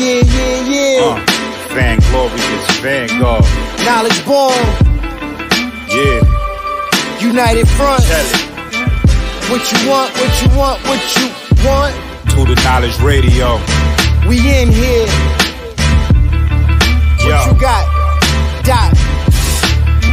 Yeah. Van Glorious, Vanguard. Knowledge born. Yeah. United Front. Tell it. What you want. To the Knowledge Radio. We in here. What you got? Dot.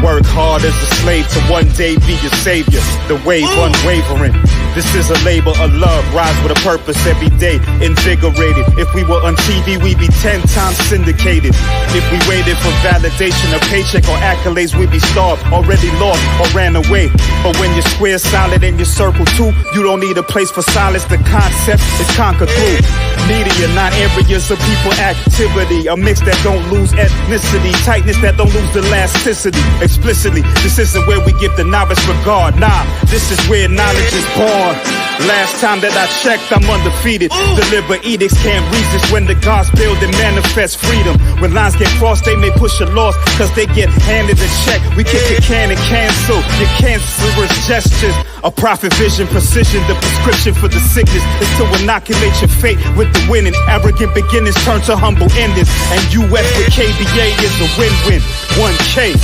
Work hard as a slave to one day be your savior. The wave unwavering. This is a labor of love. Rise with a purpose every day. Invigorated. If we were on TV, we'd be 10 times syndicated. If we waited for validation, a paycheck or accolades, we'd be starved, already lost or ran away. But when you're square, solid, and you circle too, you don't need a place for silence. The concept is conquered through media, not areas of people activity. A mix that don't lose ethnicity, tightness that don't lose elasticity. Explicitly, this isn't where we give the novice regard. Nah, this is where knowledge is born. Last time that I checked, I'm undefeated. Deliver edicts, can't resist when the gods build and manifest freedom. When lines get crossed, they may push a loss, cause they get handed a check. We kick a can and cancel your cancerous gestures. A prophet vision, precision, the prescription for the sickness is to inoculate your fate with the winning. Arrogant beginnings turn to humble endings. And UF with KBA is a win-win. 1K.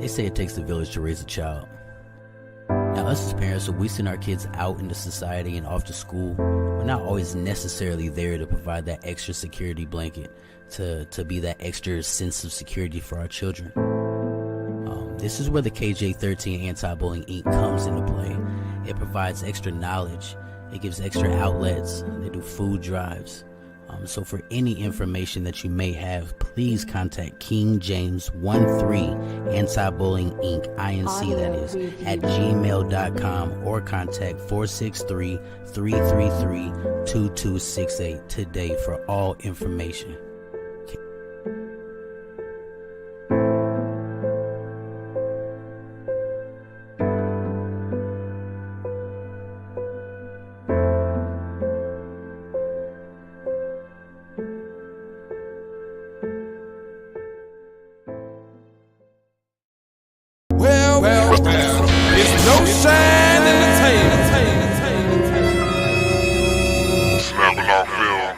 They say it takes a village to raise a child. Now, us as parents, when we send our kids out into society and off to school, we're not always necessarily there to provide that extra security blanket, to be that extra sense of security for our children. This is where the KJ13 Anti-Bullying Inc. comes into play. It provides extra knowledge. It gives extra outlets. They do food drives. So for any information that you may have, please contact King James 13 Anti-Bullying Inc. INC, that is, at gmail.com, or contact 463-333-2268 today for all information. It's no shine in the tail. Snapping off film.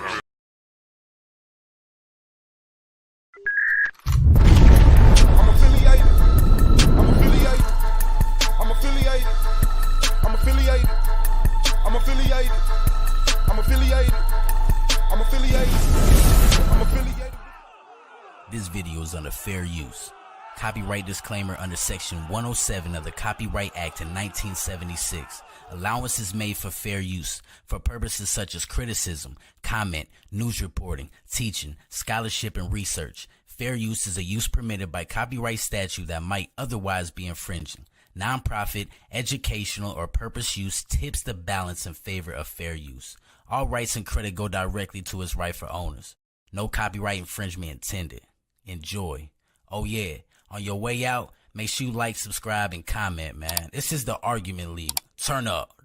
I'm affiliated. This video is under fair use. Copyright disclaimer under Section 107 of the Copyright Act in 1976. Allowance is made for fair use for purposes such as criticism, comment, news reporting, teaching, scholarship, and research. Fair use is a use permitted by copyright statute that might otherwise be infringing. Nonprofit, educational, or purpose use tips the balance in favor of fair use. All rights and credit go directly to its rightful owners. No copyright infringement intended. Enjoy. Oh yeah. On your way out, make sure you like, subscribe, and comment, man. This is the Argument League. Turn up.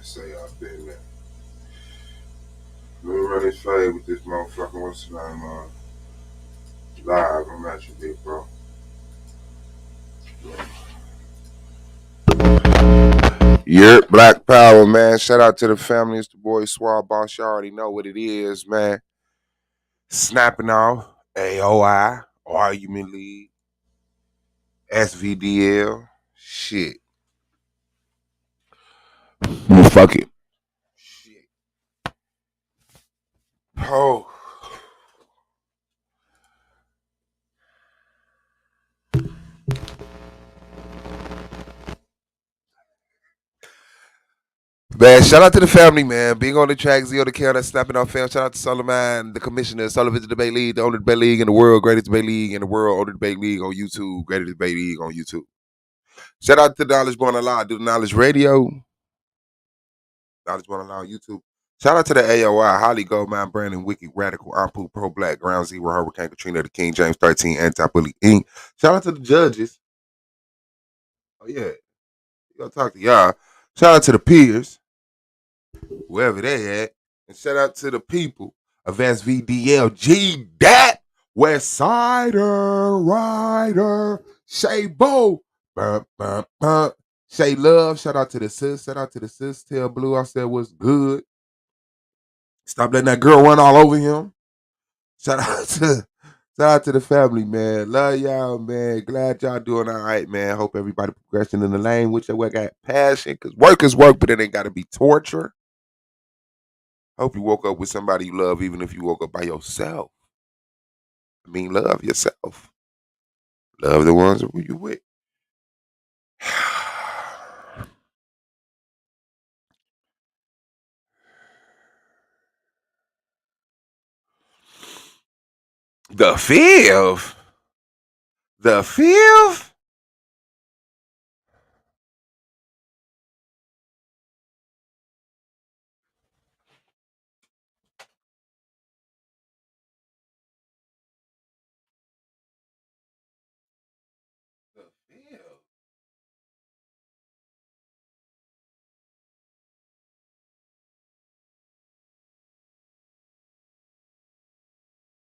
Say I've been there. Let me run this fade with this motherfucker. What's the name? Live. I'm at you, big bro. Yeah, Black Power, man. Shout out to the family. It's the boy Swab Boss. You already know what it is, man. Snapping off AOI, Argument League, SVDL. Shit. Well, fuck it. Shit. Oh. Man, shout out to the family, man. Being on the track, Zio the Counter, snapping off fam. Shout out to Solomon, the commissioner, Sullivan's Debate League, the only debate league in the world, greatest debate league in the world, only debate league on YouTube, greatest debate league on YouTube. Shout out to Knowledge Born Alive, do the Knowledge Radio, Knowledge Born Alive on YouTube. Shout out to the AOI, Holly Goldmine, Brandon, Wicked, Radical, Ampu, Pro Black, Ground Zero, Hurricane Katrina, the King James 13, Anti-Bully Inc. Shout out to the judges. Oh yeah, you gonna talk to y'all. Shout out to the peers, wherever they at, and shout out to the people of SVDLG. That West Sider Rider Shay Bo. Bump, bump, bump. Shay Love. Shout out to the sis. Shout out to the sis. Tell Blue I said what's good. Stop letting that girl run all over him. Shout out to the family, man. Love y'all, man. Glad y'all doing all right, man. Hope everybody progressing in the lane with your work got passion. Cause work is work, but it ain't gotta be torture. Hope you woke up with somebody you love, even if you woke up by yourself. I mean, love yourself. Love the ones who you with. The fifth. The fifth? The fifth.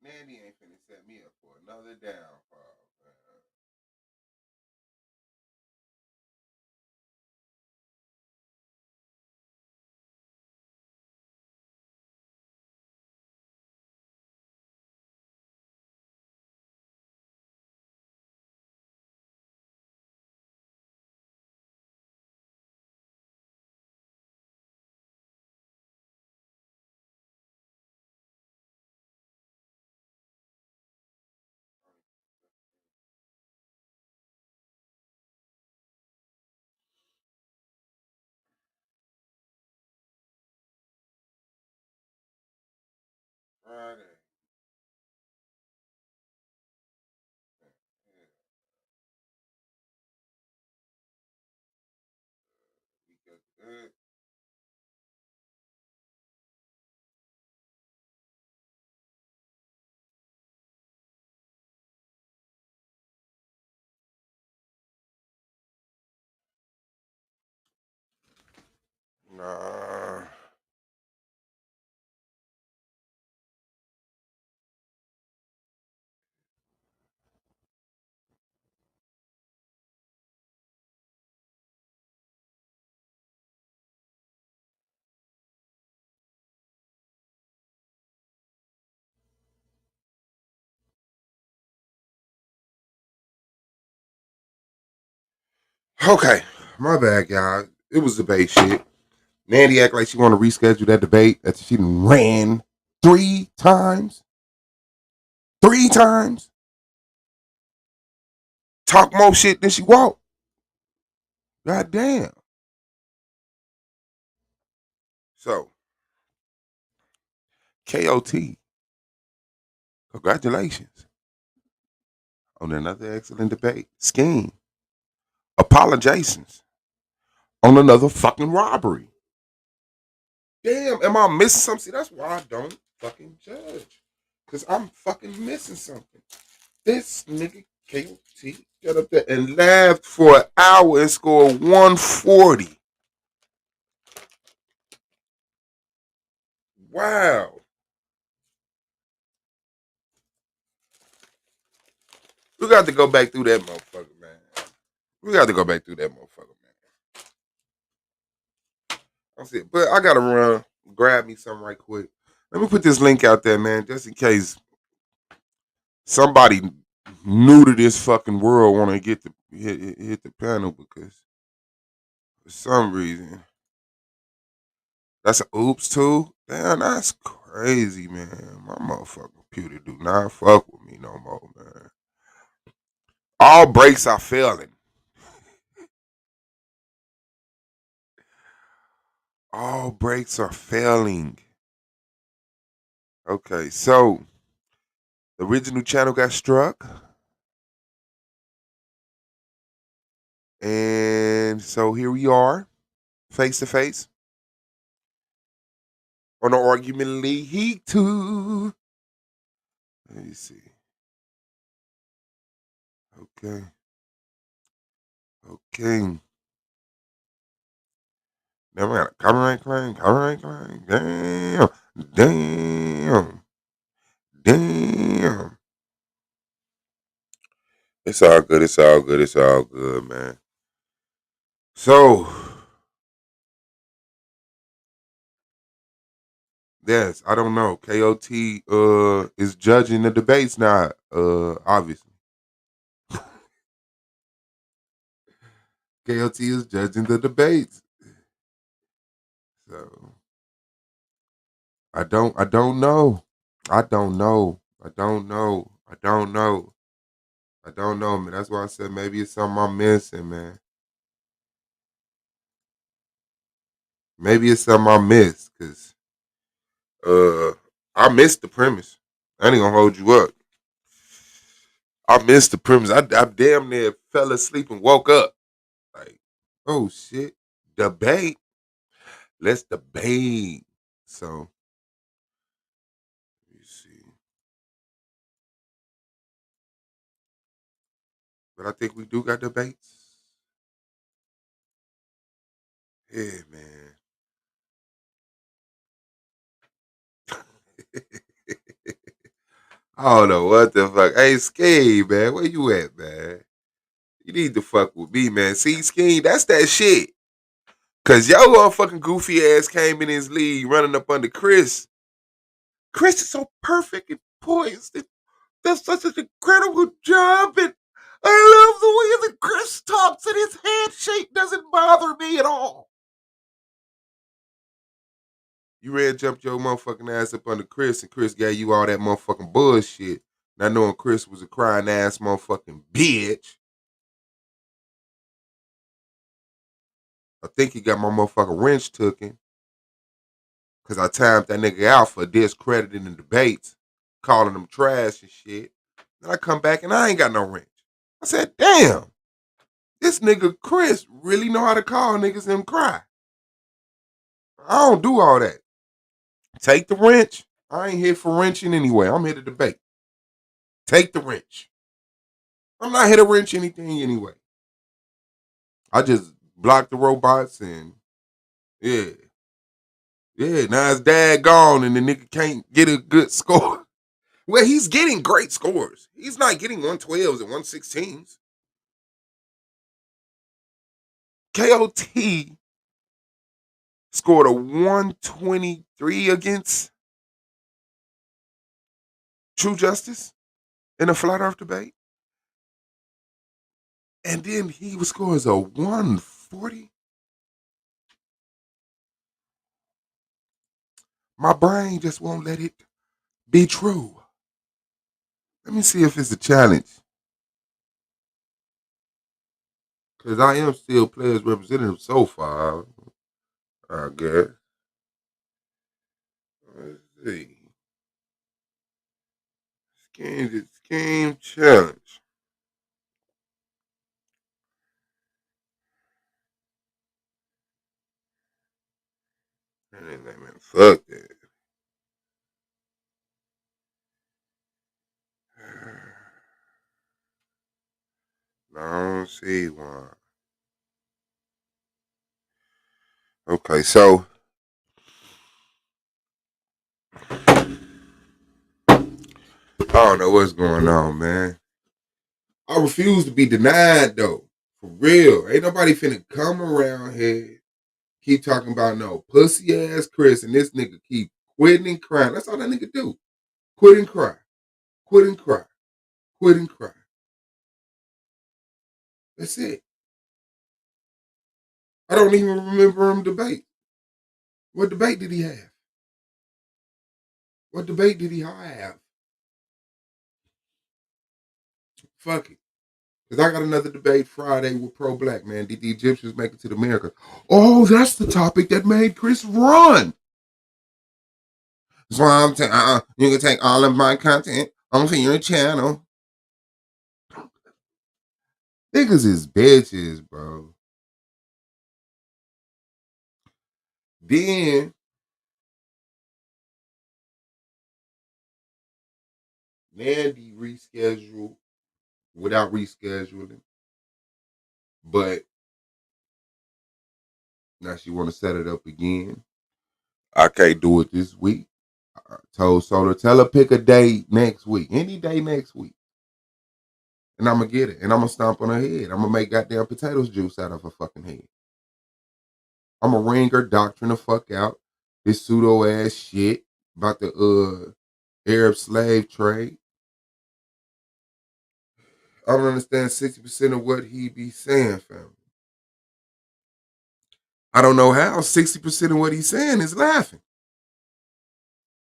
Nanny ain't finna set me up for another downfall, man. Friday. Yeah, we got that. Nah. Okay, my bad, y'all. It was debate shit. Nandy act like she want to reschedule that debate after she done ran 3 times. 3 times. Talk more shit than she walked. God damn. So, KOT, congratulations on another excellent debate. Skeem, apologizations on another fucking robbery. Damn, am I missing something? See, that's why I don't fucking judge. Because I'm fucking missing something. This nigga KOT got up there and laughed for an hour and scored 140. Wow. We got to go back through that motherfucker, man. We got to go back through that motherfucker, man. That's it. But I gotta run, grab me something right quick. Let me put this link out there, man, just in case somebody new to this fucking world want to get the hit the panel because for some reason that's an oops too. Damn, that's crazy, man. My motherfucking computer do not fuck with me no more, man. All brakes are failing. All brakes are failing. Okay, so the original channel got struck. And so here we are, face to face, on the argumentally heat too. Let me see. Okay. Okay. Now we got a copyright claim, copyright claim. Damn. Damn. Damn. It's all good. It's all good. It's all good, man. So, yes, I don't know. KOT is judging the debates now, obviously. KOT is judging the debates. So I don't know. I don't know. I don't know. I don't know. I don't know, man. That's why I said maybe it's something I'm missing, man. Maybe it's something I missed, cause I missed the premise. I ain't gonna hold you up. I missed the premise. I damn near fell asleep and woke up. Like, oh shit. Debate. Let's debate. So let me see. But I think we do got debates. Yeah, man. I don't know what the fuck. Hey, Skeem, man, where you at, man? You need to fuck with me, man. See, Skeem, that's that shit. Cause your motherfucking goofy ass came in his league running up under Chris. Chris is so perfect and poised. And does such an incredible job. And I love the way that Chris talks and his handshake doesn't bother me at all. You ran jumped your motherfucking ass up under Chris, and Chris gave you all that motherfucking bullshit. Not knowing Chris was a crying ass motherfucking bitch. I think he got my motherfucking wrench taken because I timed that nigga out for discrediting the debates, calling them trash and shit. Then I come back and I ain't got no wrench. I said, damn, this nigga Chris really know how to call niggas and cry. I don't do all that. Take the wrench. I ain't here for wrenching anyway. I'm here to debate. Take the wrench. I'm not here to wrench anything anyway. I just block the robots and yeah. Yeah, now his dad gone and the nigga can't get a good score. Well, he's getting great scores. He's not getting 112s and 116s. KOT scored a 123 against True Justice in a flat earth debate. And then he scores a 140. My brain just won't let it be true. Let me see if it's a challenge. Because I am still players representative so far, I guess. Let's see. Scheme challenge. Man, fuck that. No, I don't see one. Okay, so I don't know what's going on, man. I refuse to be denied though. For real. Ain't nobody finna come around here, keep talking about no pussy ass Chris, and this nigga keep quitting and crying. That's all that nigga do. Quit and cry. Quit and cry. Quit and cry. That's it. I don't even remember him debate. What debate did he have? What debate did he have? Fuck it. Because I got another debate Friday with Pro Black, man. Did the Egyptians make it to the America? Oh, that's the topic that made Chris run. That's why I'm saying, you can take all of my content onto your channel. Niggas is bitches, bro. Then Nandy rescheduled without rescheduling. But now she want to set it up again. I can't do it this week. I told Soda, tell her pick a day next week, any day next week, and I'm gonna get it, and I'm gonna stomp on her head. I'm gonna make goddamn potatoes juice out of her fucking head. I'm gonna ring her doctrine the fuck out. This pseudo ass shit about the Arab slave trade. I don't understand 60% of what he be saying, fam. I don't know how 60% of what he's saying is laughing.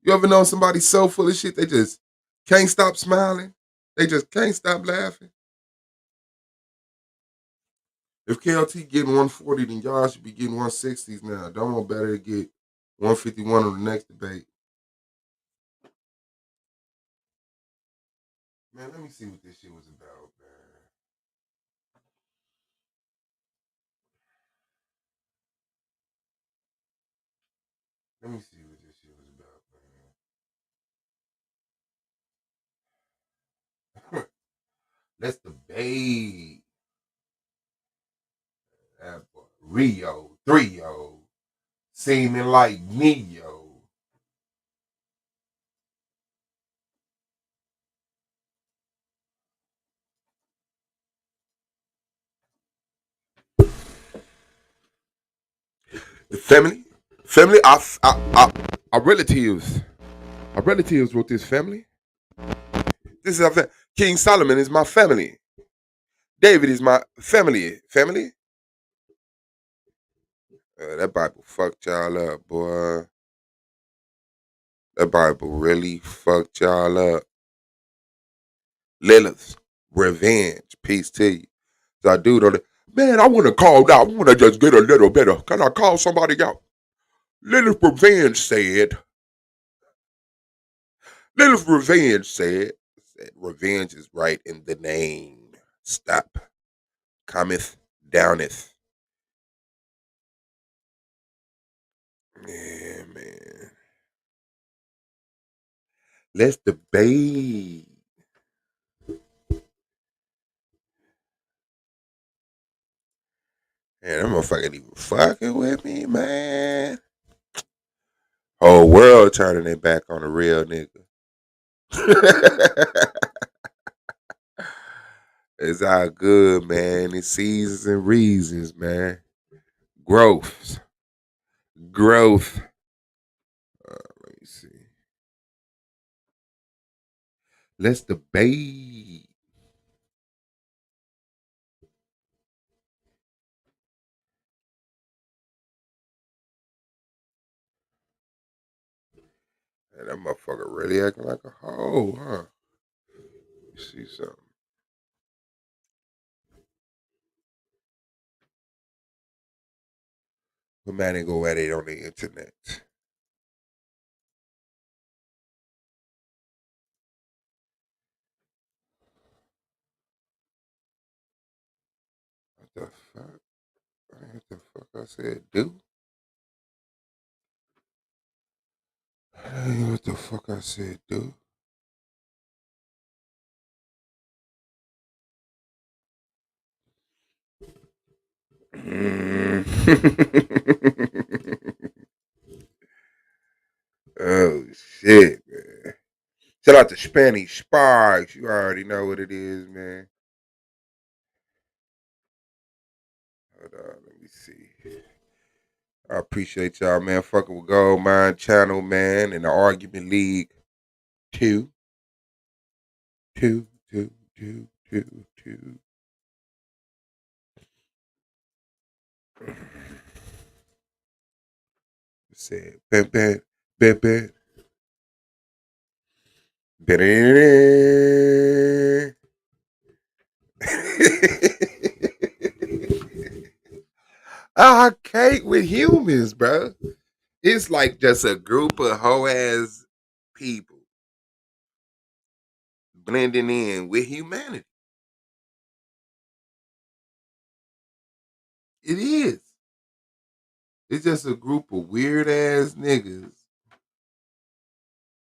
You ever know somebody so full of shit they just can't stop smiling? They just can't stop laughing. If KLT getting 140, then y'all should be getting 160s now. Don't want better to get 151 on the next debate. Man, let me see what this shit was about, man. Let me see what this shit was about, man. Let's debate. That boy, Rio, 3-0, seeming like Neo. The family, our relatives with this family. This is our King Solomon is my family. David is my family. Family? That Bible fucked y'all up, boy. That Bible really fucked y'all up. Lilith, revenge, peace to you. So I do know, man, I want to call out. I want to just get a little better. Can I call somebody out? Lilith Revenge said, revenge is right in the name. Stop. Cometh, downeth. Yeah, man. Let's debate. Man, that motherfucker even fucking with me, man. Whole world turning their back on a real nigga. It's all good, man. It's seasons and reasons, man. Growth. Let me see. Let's debate. Man, that motherfucker really acting like a hoe, huh? Let me see something. But man, they go at it on the internet. What the fuck? What the fuck I said, do? What the fuck I said, do? Oh shit, man. Shout out to Spanish Sparks. You already know what it is, man. Hold on, let me see. I appreciate y'all, man. Fucking with Gold Mine Channel, man, and the Argument League. Two. Said, ben, ben, ben, ben. I can't with humans, bro. It's like just a group of hoe ass people blending in with humanity. It is. It's just a group of weird ass niggas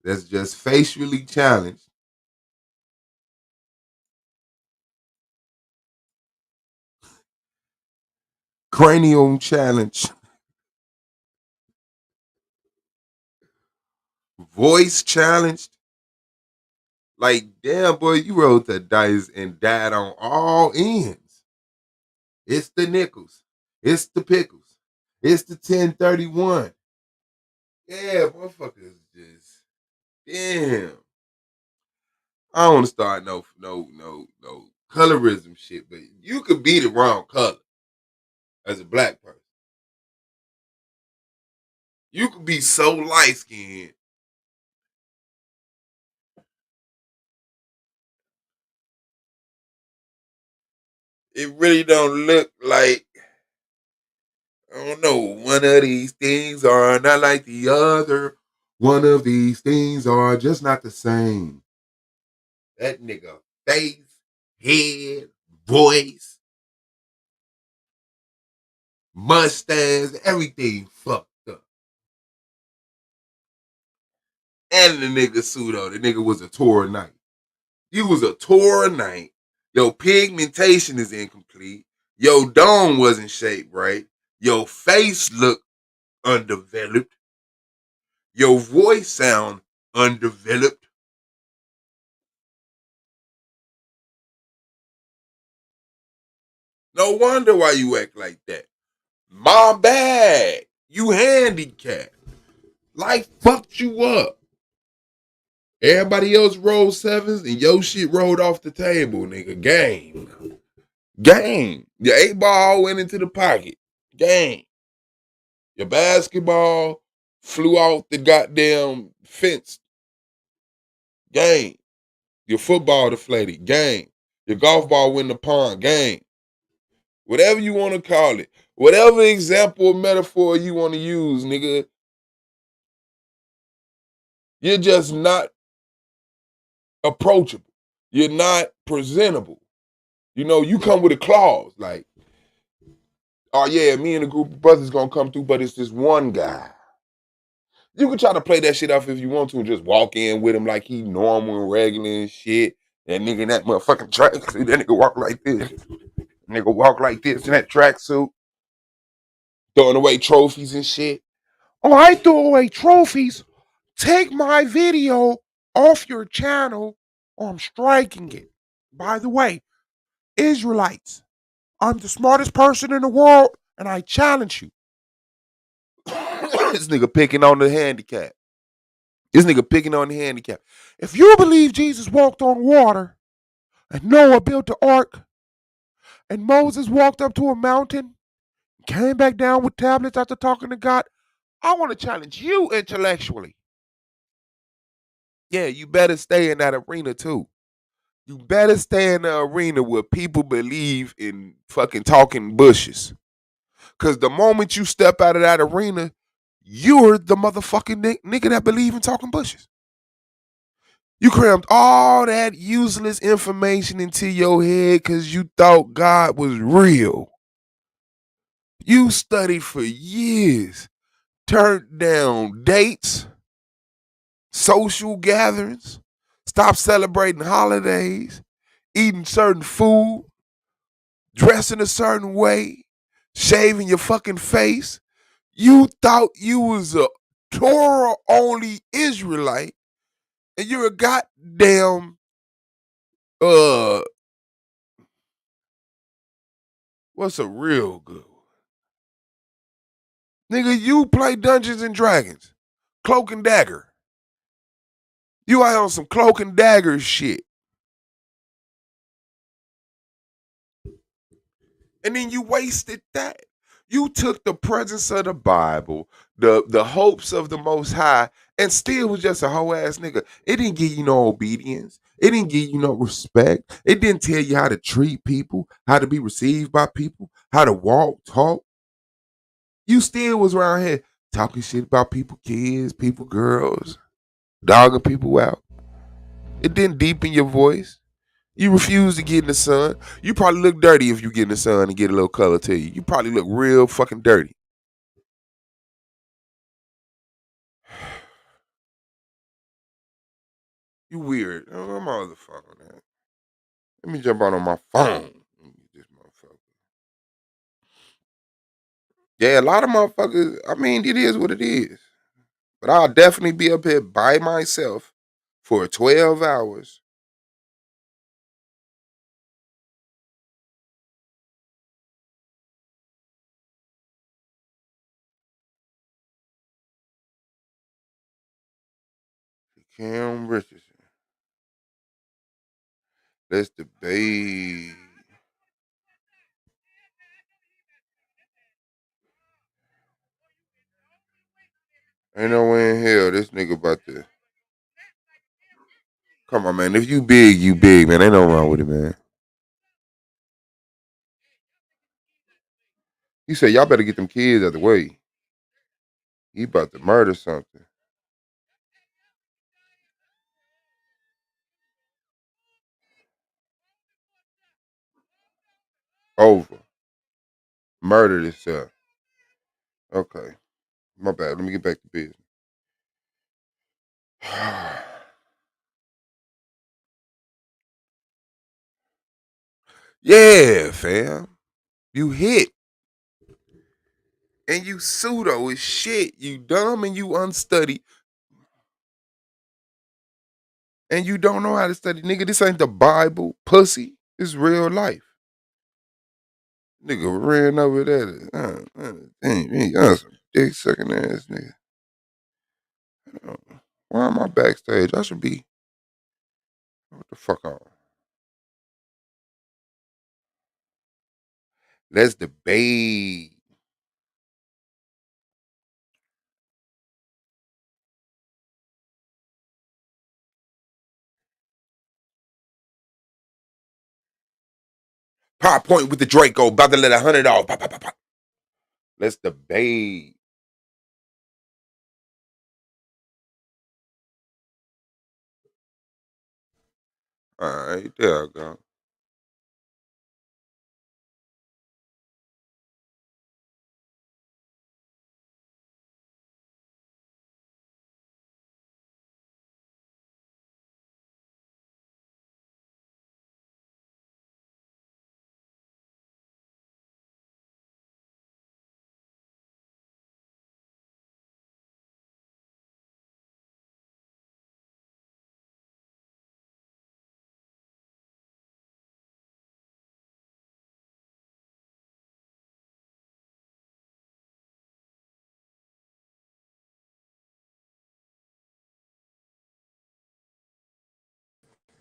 that's just facially challenged. Cranium challenge. Voice challenged. Like, damn, boy, you rolled the dice and died on all ends. It's the nickels. It's the pickles. It's the 1031. Yeah, motherfuckers just damn. I don't want to start no colorism shit, but you could be the wrong color as a black person. You could be so light skinned. It really don't look like, I don't know, one of these things are not like the other. One of these things are just not the same. That nigga face, head, voice, mustache, everything fucked up. And the nigga pseudo, the nigga was a tour night. You was a tour night. Your pigmentation is incomplete. Your dome wasn't shaped right. Your face looked undeveloped. Your voice sound undeveloped. No wonder why you act like that. My bad. You handicapped. Life fucked you up. Everybody else rolled sevens and your shit rolled off the table, nigga. Game. Game. Your 8 ball went into the pocket. Game. Your basketball flew off the goddamn fence. Game. Your football deflated. Game. Your golf ball went in the pond. Game. Whatever you want to call it. Whatever example or metaphor you want to use, nigga. You're just not approachable. You're not presentable. You know, you come with a clause like, oh yeah, me and a group of brothers gonna come through, but it's this one guy. You can try to play that shit off if you want to and just walk in with him like he normal and regular and shit. That nigga in that motherfucking tracksuit, that nigga walk like this. Nigga walk like this in that tracksuit, throwing away trophies and shit. Oh, I throw away trophies. Take my video off your channel or I'm striking it. By the way, Israelites, I'm the smartest person in the world and I challenge you. This nigga picking on the handicap. This nigga picking on the handicap. If you believe Jesus walked on water and Noah built the ark and Moses walked up to a mountain, came back down with tablets after talking to God, I want to challenge you intellectually. Yeah, you better stay in that arena too. You better stay in the arena where people believe in fucking talking bushes. Cause the moment you step out of that arena, you're the motherfucking nigga that believe in talking bushes. You crammed all that useless information into your head because you thought God was real. You studied for years, turned down dates, social gatherings, stopped celebrating holidays, eating certain food, dressing a certain way, shaving your fucking face. You thought you was a Torah only Israelite and you're a goddamn what's a real good one? Nigga, you play Dungeons and Dragons. Cloak and Dagger. You out on some Cloak and Dagger shit. And then you wasted that. You took the presence of the Bible, the hopes of the Most High, and still was just a whole ass nigga. It didn't give you no obedience. It didn't give you no respect. It didn't tell you how to treat people, how to be received by people, how to walk, talk. You still was around here talking shit about people, kids, people, girls, dogging people out. It didn't deepen your voice. You refuse to get in the sun. You probably look dirty if you get in the sun and get a little color to you. You probably look real fucking dirty. You weird. Oh, motherfucker, man. Let me jump on my phone. Let me get this motherfucker. Yeah, a lot of motherfuckers. I mean, it is what it is. But I'll definitely be up here by myself for 12 hours. Cam Richardson. Let's debate. Ain't no way in hell this nigga about to. Come on, man. If you big, man. Ain't no wrong with it, man. He said, y'all better get them kids out the way. He about to murder something. Over. Murdered himself. Okay. My bad. Let me get back to business. Yeah, fam. You hit. And you pseudo as shit. You dumb and you unstudied. And you don't know how to study. Nigga, this ain't the Bible. Pussy. It's real life. Nigga ran over there. Dang, some dick sucking ass nigga. Why am I backstage? I should be. What the fuck on? Let's debate. Pop point with the Draco. About to let 100 off. Pop, pop, pop, pop. Let's debate. All right, there I go.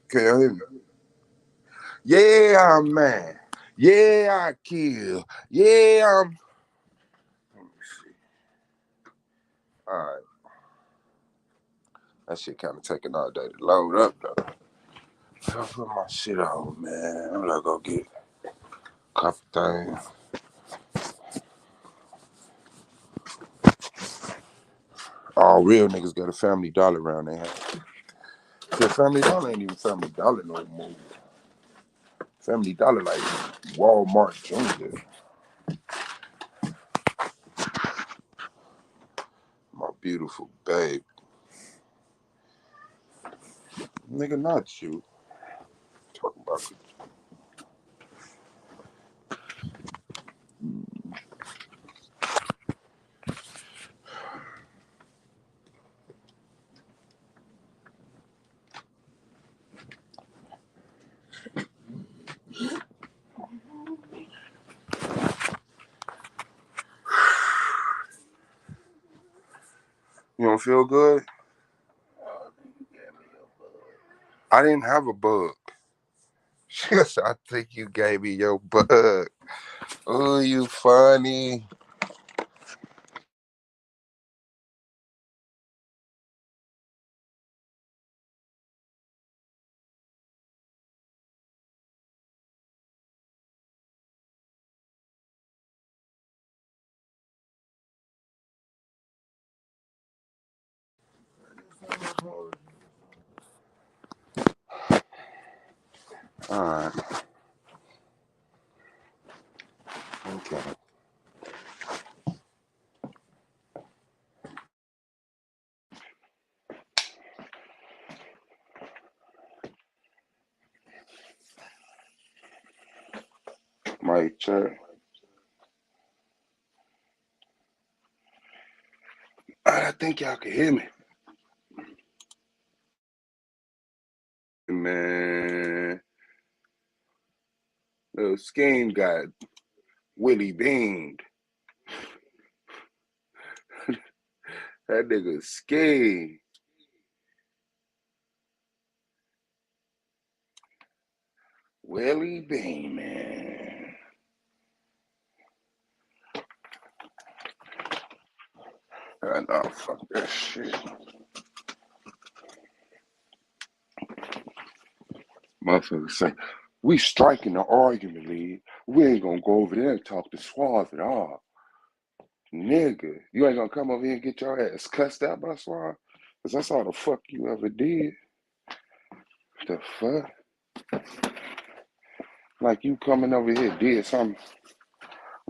Okay, I hear you. Yeah, I'm mad. Yeah, I kill. Yeah, I'm. Let me see. All right. That shit kind of taking all day to load up, though. I put my shit on, man. I'm gonna go get a couple things. All real niggas got a Family Dollar around their house. The Family Dollar ain't even Family Dollar no more. Family Dollar like Walmart Junior. My beautiful babe. Nigga, not you. Talking about you don't feel good? I didn't have a bug. Yes, I think you gave me your bug. Oh, you funny. All right. Okay. Mic check. I think y'all can hear me. Man, little Skeem got Willie beamed. That nigga Skeem. Willie beam, man. Nah, fuck that shit. Motherfuckers say, we striking the argument lead. We ain't gonna go over there and talk to Suave at all. Nigga, you ain't gonna come over here and get your ass cussed out by Suave? Cause that's all the fuck you ever did. The fuck? Like you coming over here did something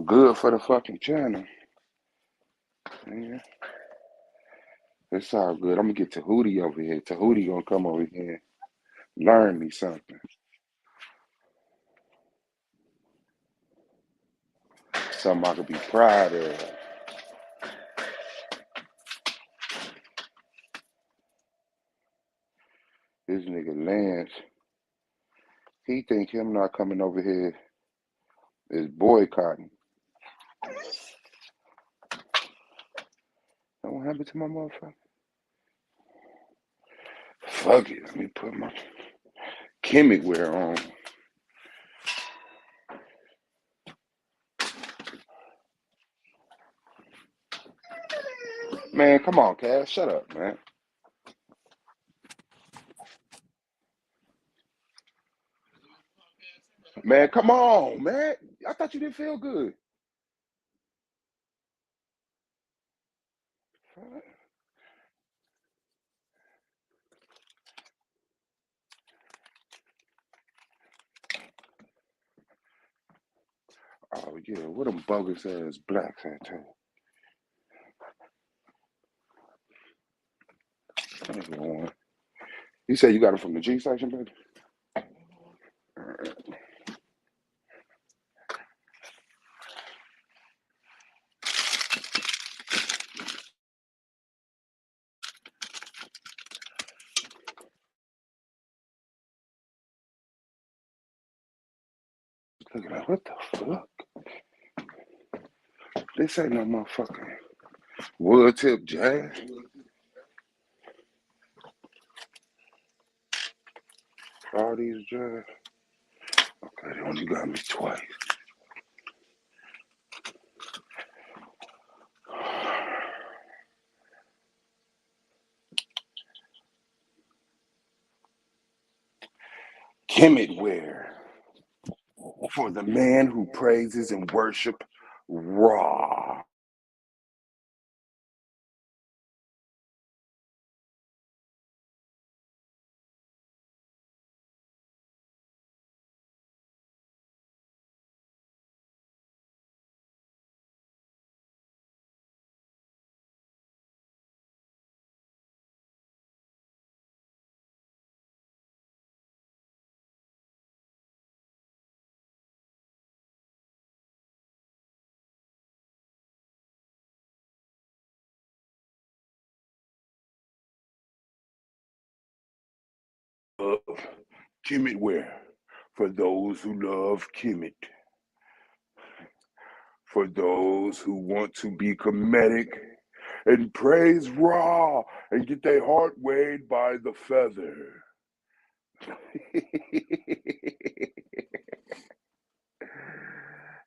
good for the fucking channel. Yeah. It's all good. I'm gonna get Tahuti over here. Tahuti gonna come over here and learn me something. Something I could be proud of. This nigga Lance, he think him not coming over here is boycotting. That what happened to my motherfucker? Fuck it. Let me put my Kemet wear on. Man, come on, Cass. Shut up, man. Man, come on, man. I thought you didn't feel good. Oh, yeah. What them bogus ass blacks at, too? You said you got them from the G section, baby? All right. Look at that. What the fuck? This ain't no motherfucking wood tip jazz. All these jazz. Okay, they only got me twice. Kemet wear for the man who praises and worship Ra. Kemet wear for those who love Kemet. For those who want to be comedic and praise Ra and get their heart weighed by the feather.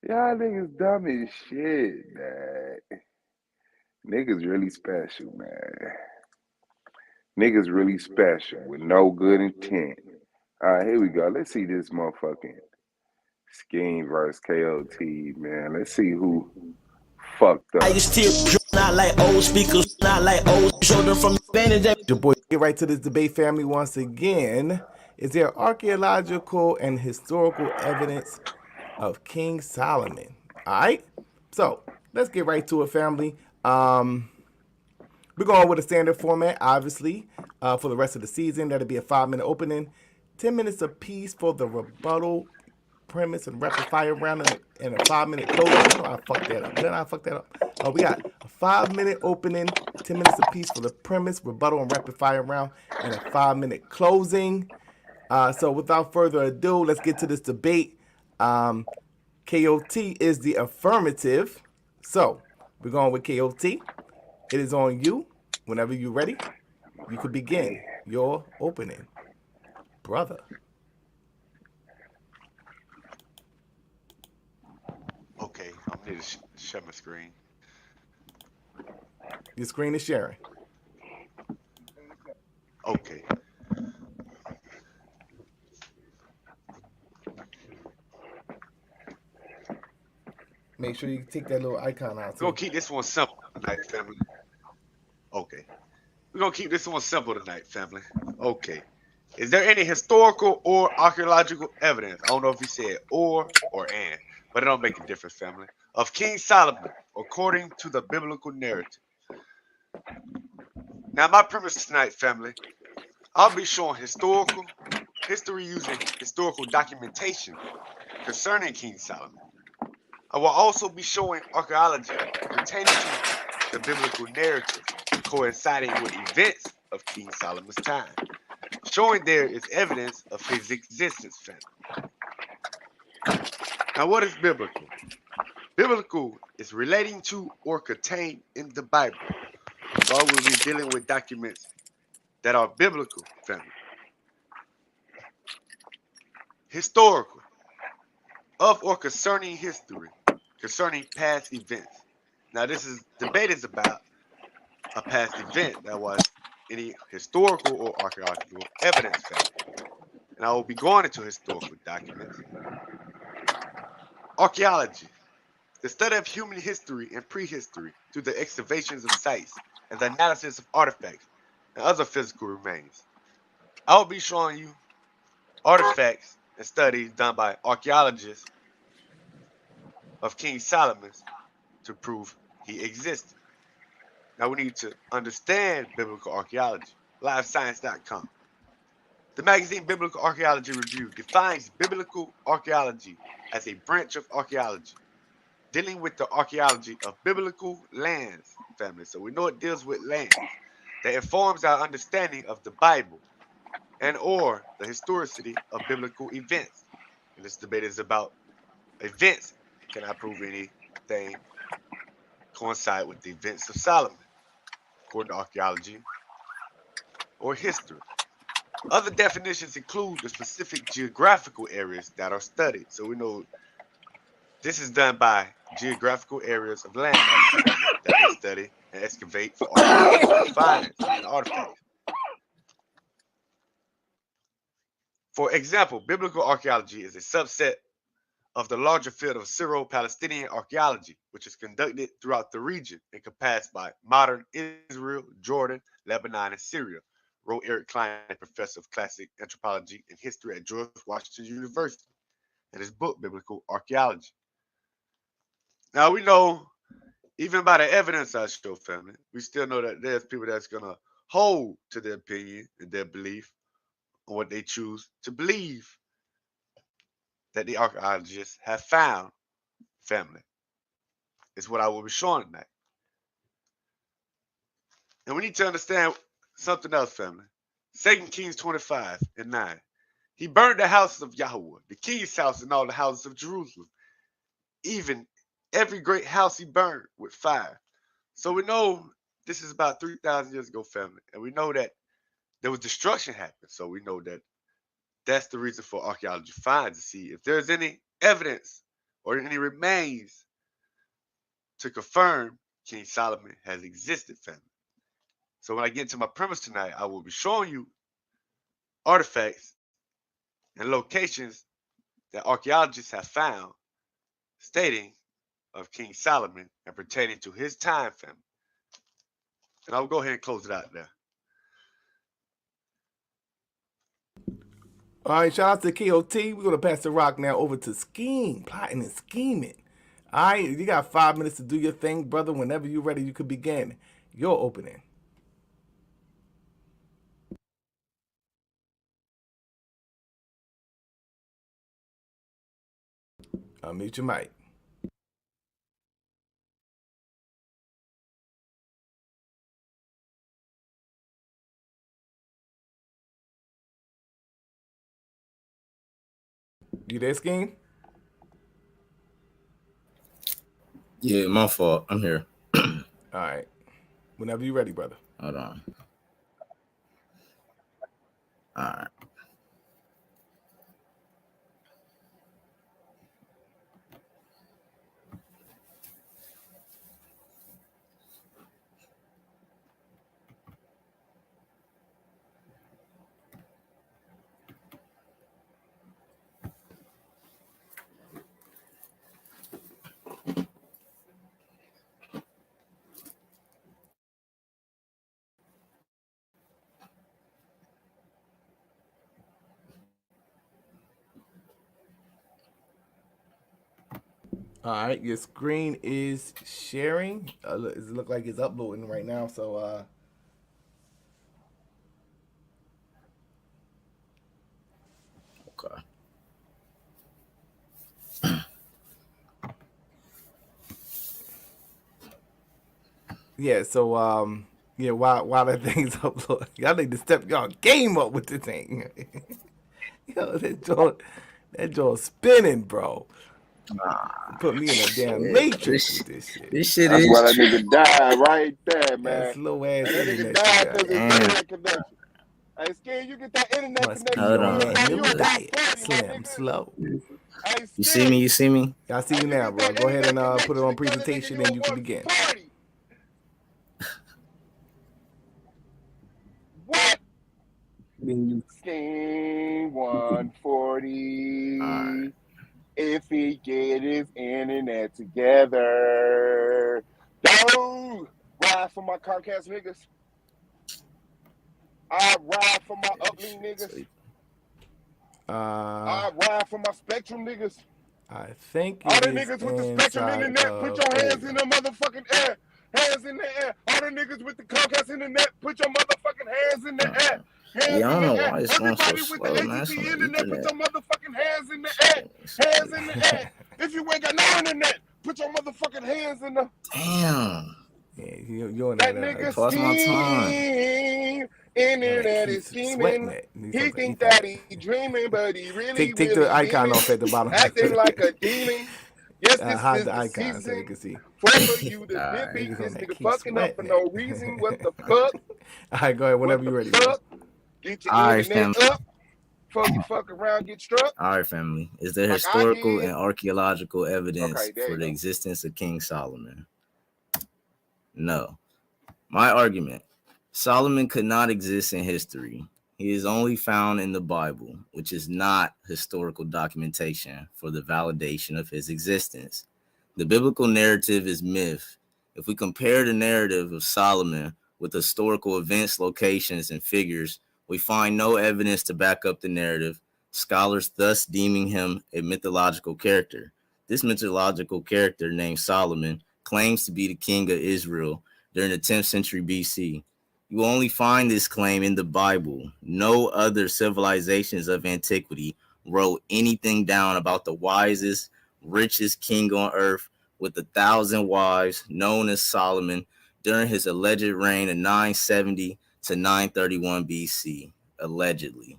Y'all niggas dumb as shit, man. Niggas really special, man. Niggas really special with no good intent. All right, here we go. Let's see this motherfucking Skeem versus KOT, man. Let's see who fucked up. I still not like old speakers, not like old shoulder from vantage. Your boy, get right to this debate, family, once again. Is there archaeological and historical evidence of King Solomon? All right, so let's get right to it, family. We're going with a standard format, obviously, for the rest of the season. That'll be a 5-minute opening, 10 minutes apiece for the rebuttal, premise, and rapid fire round, and a 5-minute closing. I fucked that up. Then I fucked that up. We got a 5-minute opening, 10 minutes apiece for the premise, rebuttal, and rapid fire round, and a 5-minute closing. So without further ado, let's get to this debate. KOT is the affirmative. So we're going with KOT. It is on you. Whenever you're ready, you could begin your opening, brother. Okay, I'm going to share my screen. Your screen is sharing. Okay. Make sure you take that little icon out We're going too. to keep this one simple tonight, family. Okay. We're going to keep this one simple tonight, family. Okay. Is there any historical or archaeological evidence? I don't know if he said or and, but it don't make a difference, family. Of King Solomon, according to the biblical narrative. Now, my premise tonight, family, I'll be showing history using historical documentation concerning King Solomon. I will also be showing archaeology pertaining to the biblical narrative coinciding with events of King Solomon's time, showing there is evidence of his existence, family. Now, what is biblical? Biblical is relating to or contained in the Bible. So I will be dealing with documents that are biblical, family. Historical, of or concerning history, concerning past events. Now, debate is about a past event that was any historical or archaeological evidence found. And I will be going into historical documents. Archaeology, the study of human history and prehistory through the excavations of sites and the analysis of artifacts and other physical remains. I will be showing you artifacts and studies done by archaeologists of King Solomon's to prove he existed. Now we need to understand biblical archaeology. LiveScience.com. The magazine Biblical Archaeology Review defines biblical archaeology as a branch of archaeology dealing with the archaeology of biblical lands, family. So we know it deals with lands that informs our understanding of the Bible and or the historicity of biblical events. And this debate is about events. Can I prove anything coincide with the events of Solomon, according to archaeology or history? Other definitions include the specific geographical areas that are studied. So we know this is done by geographical areas of land masses that they study and excavate for archaeological finds and artifacts. For example, biblical archaeology is a subset of the larger field of Syro-Palestinian archaeology, which is conducted throughout the region encompassed by modern Israel, Jordan, Lebanon, and Syria, wrote Eric Klein, professor of classic anthropology and history at George Washington University, in his book, Biblical Archaeology. Now we know, even by the evidence I show, family, we still know that there's people that's going to hold to their opinion and their belief on what they choose to believe that the archaeologists have found, family. Is what I will be showing tonight. And we need to understand something else, family. 2 Kings 25 and 9. He burned the houses of Yahweh, the king's house, and all the houses of Jerusalem. Even every great house he burned with fire. So we know this is about 3,000 years ago, family. And we know that there was destruction happened. So we know that that's the reason for archaeology finds, to see if there's any evidence or any remains to confirm King Solomon has existed, family. So when I get into my premise tonight, I will be showing you artifacts and locations that archaeologists have found stating of King Solomon and pertaining to his time, family. And I'll go ahead and close it out there. All right, shout out to KOT. We're going to pass the rock now over to Skeem, plotting and scheming. All right, you got 5 minutes to do your thing, brother. Whenever you're ready, you could begin your opening. Unmute your mic. You there, Skeem? Yeah, my fault. I'm here. All right. Whenever you're ready, brother. Hold on. All right. All right. Your screen is sharing. It look like it's uploading right now. So Okay. yeah. So yeah. While that thing's uploading, y'all need to step y'all game up with the thing. Yo, that joint spinning, bro. Put me in a damn Shit. matrix with this shit. This shit That's is why that nigga died right there, That man. slow ass And that nigga internet you died got. because his damn. internet connection. Hey, Skin, you get that internet Must be connection, Hold you on will on. that find new you a diet. 140, my Slim, nigga. slow. Hey, You see me? Skin. You see me? I see Hey, you you now, get bro. that Go ahead and internet put it connection on together, nigga, presentation you a and you can begin. 140. What? Skin All right. 140. If he get his internet together. Don't ride for my Comcast niggas. I ride for my uplink Shit. niggas. So, Uh, I ride for my Spectrum niggas. I think All it the is niggas with the Spectrum inside internet, put of. your Oh, there hands you in go. the motherfucking air. Hands in the air. All the niggas with the Comcast internet, put your motherfucking hands in the air. yeah, Hands I in don't the know air. why it's going so Everybody with the slow, man. It's on AT&T the internet, put Ethernet. your motherfucking hands in the air. Shit. Hands in the air. If you ain't got no internet, put your motherfucking hands in the. Damn. Yeah, you're on That that. Hey, nigga pause my time. scheme. You're on that Internet keep is sweating scheming. it. Need He some think that Ethernet. he dreaming, but he really, Take the really icon beaming. off at the bottom. Acting like a demon. Yes, this Hide is the the icon so they season can see. for you to All dip right. it. Niggas on This that nigga keep fucking up for sweating it. no reason. What the fuck? All right, go ahead What whenever the you're ready, bro. fuck? Get your All right, internet family. up before you fuck around, get struck All right, family. Is there like I historical and did. archaeological Okay, evidence there for you the go. existence of King Solomon? No. My argument: Solomon could not exist in history. He is only found in the Bible, which is not historical documentation for the validation of his existence. The biblical narrative is myth. If we compare the narrative of Solomon with historical events, locations, and figures, we find no evidence to back up the narrative, scholars thus deeming him a mythological character. This mythological character, named Solomon, claims to be the king of Israel during the 10th century BC. You will only find this claim in the Bible. No other civilizations of antiquity wrote anything down about the wisest, richest king on earth with 1,000 wives, known as Solomon, during his alleged reign of 970 to 931 BC. Allegedly.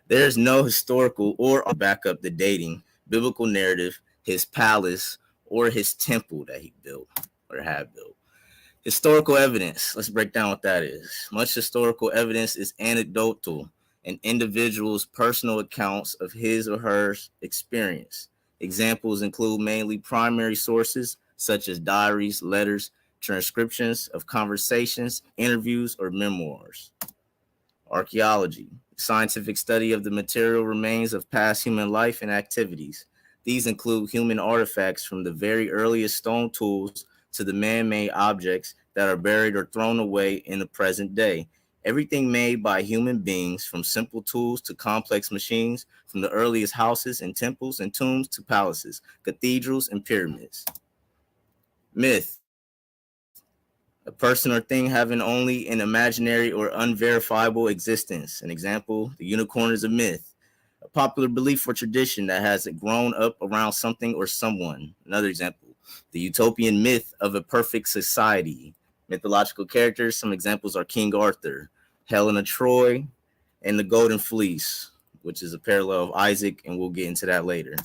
There's no historical or back up the dating, biblical narrative, his palace, or his temple that he built or had built. Historical evidence. Let's break down what that is. Much historical evidence is anecdotal, an individual's personal accounts of his or her experience. Examples include mainly primary sources such as diaries, letters, transcriptions of conversations, interviews, or memoirs. Archaeology, scientific study of the material remains of past human life and activities. These include human artifacts from the very earliest stone tools to the man made objects that are buried or thrown away in the present day. Everything made by human beings, from simple tools to complex machines, from the earliest houses and temples and tombs to palaces, cathedrals, and pyramids. Myth, a person or thing having only an imaginary or unverifiable existence. An example, the unicorn is a myth, a popular belief or tradition that has grown up around something or someone. Another example, the utopian myth of a perfect society. Mythological characters, some examples are King Arthur, Helen of Troy, and the golden fleece, which is a parallel of Isaac, and we'll get into that later.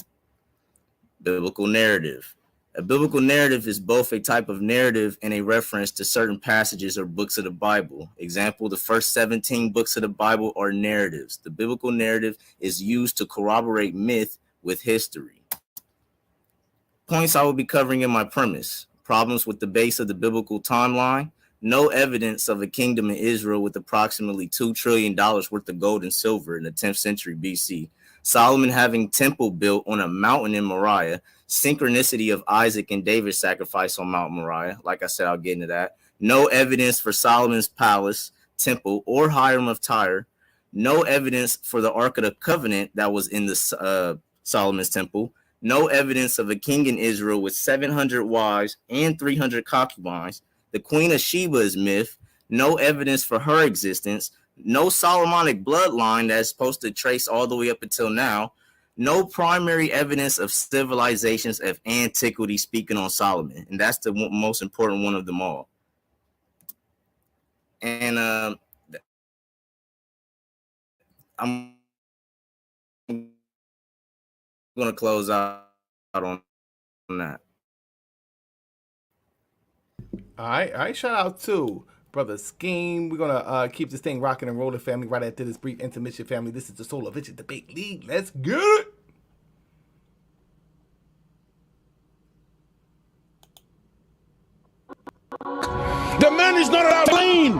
Biblical narrative. A biblical narrative is both a type of narrative and a reference to certain passages or books of the Bible. Example, the first 17 books of the Bible are narratives. The biblical narrative is used to corroborate myth with history. Points I will be covering in my premise. Problems with the base of the biblical timeline. No evidence of a kingdom in Israel with approximately $2 trillion worth of gold and silver in the 10th century BC. Solomon having temple built on a mountain in Moriah. Synchronicity of Isaac and David's sacrifice on Mount Moriah. Like I said, I'll get into that. No evidence for Solomon's palace, temple, or Hiram of Tyre. No evidence for the Ark of the Covenant that was in the Solomon's temple. No evidence of a king in Israel with 700 wives and 300 concubines. The Queen of Sheba is myth. No evidence for her existence. No Solomonic bloodline that's supposed to trace all the way up until now. No primary evidence of civilizations of antiquity speaking on Solomon. And that's the most important one of them all. And I'm going to close out on that. All right. Shout out to Brother Skeem. We're going to keep this thing rocking and rolling, family, right after this brief intermission, family. This is the Soul of Vision Debate League. Let's get it. The man is not allowed clean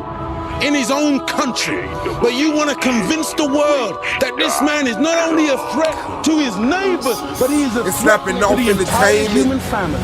in his own country, but you want to convince the world that this man is not only a threat to his neighbors, but he is a threat to the entire human family.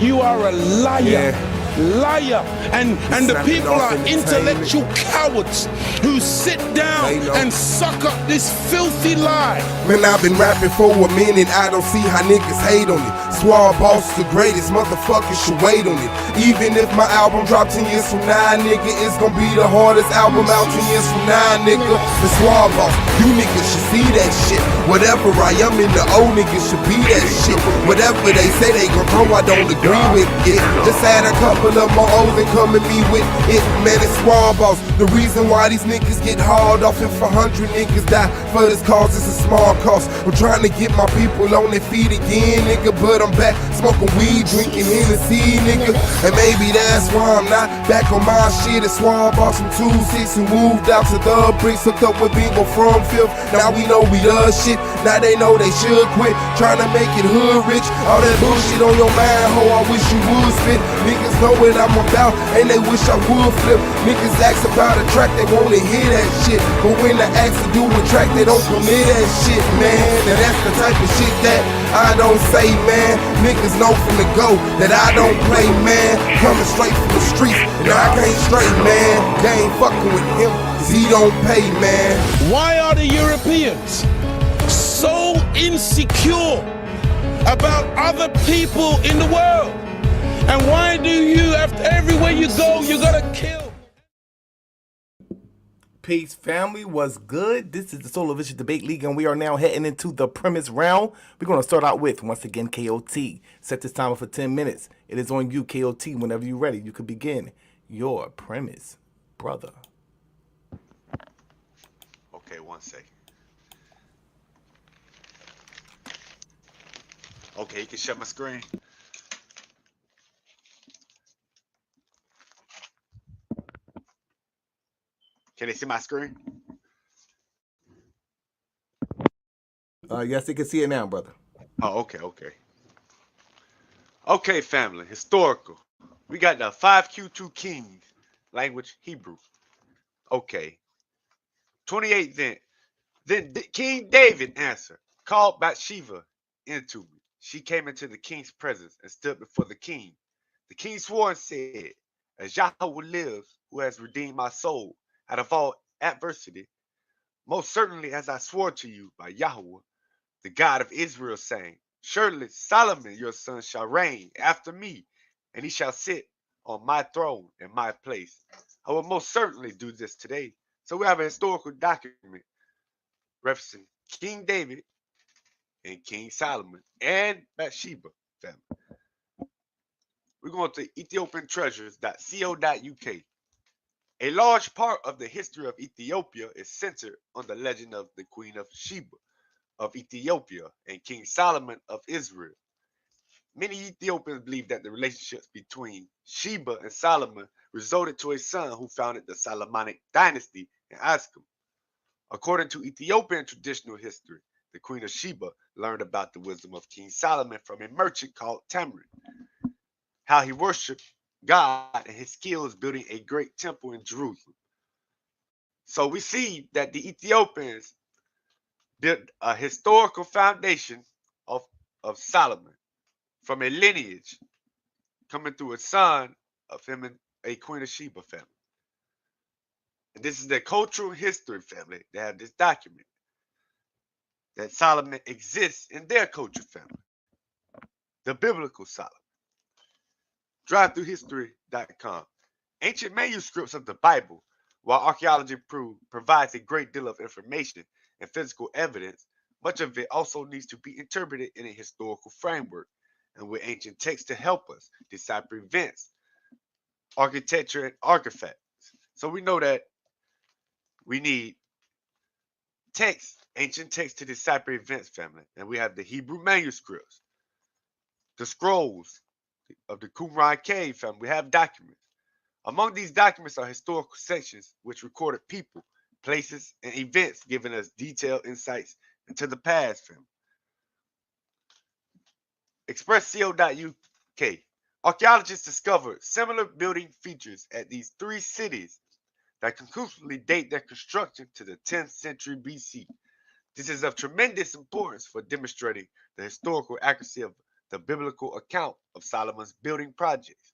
You are a liar. Liar, and the people are intellectual cowards who sit down and suck up this filthy lie. Man, I've been rapping for a minute, I don't see how niggas hate on it. Swab Boss the greatest, motherfuckers should wait on it. Even if my album drop 10 years from now, nigga, it's gonna be the hardest album out 10 years from now, nigga. The Swab Boss, you niggas should see that shit. Whatever I am in the old niggas should be that shit. Whatever they say they gon' throw, I don't agree with it. Just had a couple of my O's and come at me with it, man, it's Swab Boss. The reason why these niggas get hauled off if 100 niggas die for this cause is a small cost. I'm trying to get my people on their feet again, nigga, but I'm back smoking weed, drinking Hennessy, nigga. And maybe that's why I'm not back on my shit. It's Swab Boss from 2-6 who moved out to the bricks, hooked up with Bingo from Fifth. Now we know we love shit, now they know they should quit trying to make it hood rich. All that bullshit on your mind, ho, I wish you would spit. Niggas know what I'm about, and they wish I would flip. Niggas ask about a track, they wanna hear that shit, but when they ask to do a track, they don't permit that shit, man. And that's the type of shit that I don't say, man. Niggas know from the go that I don't play, man. Coming straight from the streets, and I can't straight, man. They ain't fucking with him, cause he don't pay, man. Why are the Europeans so insecure about other people in the world? And why do you, after everywhere you go, you gotta kill? Peace, family. What's good? This is the Soul of Vision Debate League, and we are now heading into the premise round. We're going to start out with, once again, KOT. Set this timer for 10 minutes. It is on you, KOT. Whenever you're ready, you can begin your premise, brother. Okay, 1 second. Okay, you can shut my screen. Can they see my screen? Yes, they can see it now, brother. Oh, okay. Okay, family, historical. We got the 5Q2 Kings, language Hebrew. Okay. 28 then King David answered, called Bathsheba into me. She came into the king's presence and stood before the king. The king swore and said, as Yahweh lives, who has redeemed my soul out of all adversity, most certainly as I swore to you by Yahweh, the God of Israel, saying, surely Solomon your son shall reign after me, and he shall sit on my throne in my place. I will most certainly do this today. So we have a historical document referencing King David and King Solomon and Bathsheba family. We're going to EthiopianTreasures.co.uk. A large part of the history of Ethiopia is centered on the legend of the Queen of Sheba of Ethiopia and King Solomon of Israel. Many Ethiopians believe that the relationships between Sheba and Solomon resulted to a son who founded the Solomonic dynasty in Ascom. According to Ethiopian traditional history, the Queen of Sheba learned about the wisdom of King Solomon from a merchant called Tamrin, how he worshipped God and his skills building a great temple in Jerusalem. So we see that the Ethiopians built a historical foundation of, of Solomon from a lineage coming through a son of him and a Queen of Sheba family. And this is the cultural history family that have this document that Solomon exists in their culture family, the biblical Solomon. DriveThroughHistory.com. Ancient manuscripts of the Bible, while archaeology provides a great deal of information and physical evidence, much of it also needs to be interpreted in a historical framework and with ancient texts to help us decipher events, architecture, and artifacts. So we know that we need text, ancient text to decipher events, family. And we have the Hebrew manuscripts, the scrolls of the Qumran cave, family. We have documents. Among these documents are historical sections which recorded people, places, and events, giving us detailed insights into the past, family. ExpressCO.uk. Archaeologists discovered similar building features at these three cities that conclusively date their construction to the 10th century BC. This is of tremendous importance for demonstrating the historical accuracy of the biblical account of Solomon's building projects.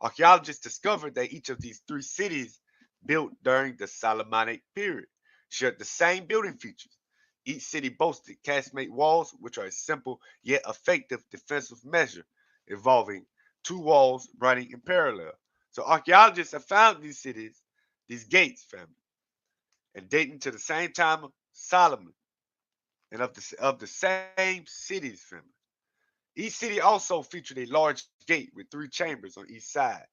Archaeologists discovered that each of these three cities built during the Solomonic period shared the same building features. Each city boasted casemate walls, which are a simple yet effective defensive measure involving two walls running in parallel. So archaeologists have found these cities, these gates, family, and dating to the same time of Solomon and of the same cities, family. Each city also featured a large gate with three chambers on each side,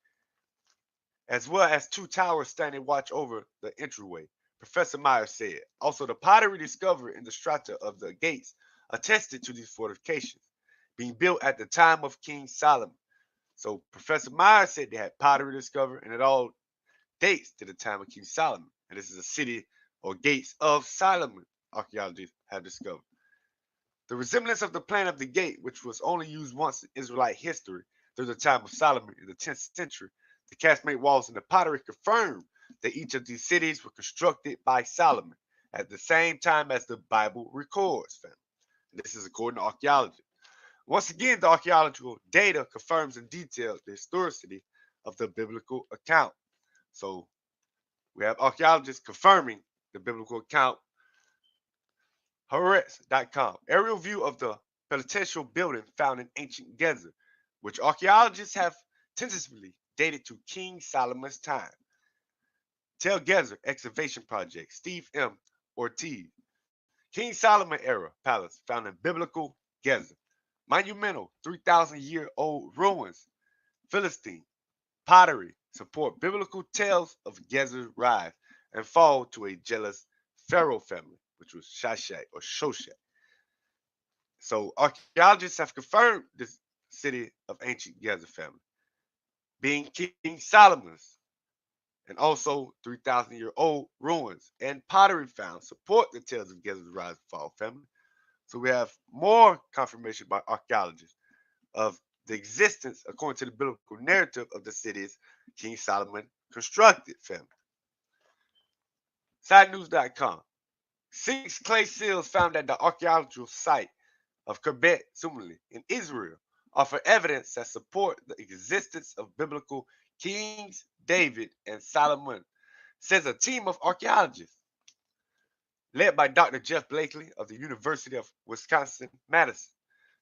as well as two towers standing watch over the entryway. Professor Meyer said. Also, the pottery discovered in the strata of the gates attested to these fortifications being built at the time of King Solomon. So Professor Meyer said they had pottery discovered, and it all dates to the time of King Solomon. And this is a city or gates of Solomon, archaeologists have discovered. The resemblance of the plan of the gate, which was only used once in Israelite history through the time of Solomon in the 10th century, the casemate walls and the pottery confirm that each of these cities were constructed by Solomon at the same time as the Bible records, family. This is according to archaeology. Once again, the archaeological data confirms in detail the historicity of the biblical account. So we have archaeologists confirming the biblical account. Haaretz.com. Aerial view of the penitential building found in ancient Gezer, which archaeologists have tentatively dated to King Solomon's time. Tel Gezer Excavation Project, Steve M. Ortiz. King Solomon era palace found in biblical Gezer. Monumental 3,000-year-old ruins. Philistine pottery support biblical tales of Gezer's rise and fall to a jealous pharaoh family, which was Shashak or Shoshak. So archaeologists have confirmed this city of ancient Gezer family being King Solomon's, and also 3,000-year-old ruins and pottery found support the tales of Gezer's rise and fall family. So we have more confirmation by archaeologists of the existence, according to the biblical narrative, of the cities King Solomon constructed, family. SideNews.com. 6 clay seals found at the archaeological site of Kerbet Sumli in Israel offer evidence that support the existence of biblical kings David and Solomon, says a team of archaeologists led by Dr. Jeff Blakely of the University of Wisconsin-Madison.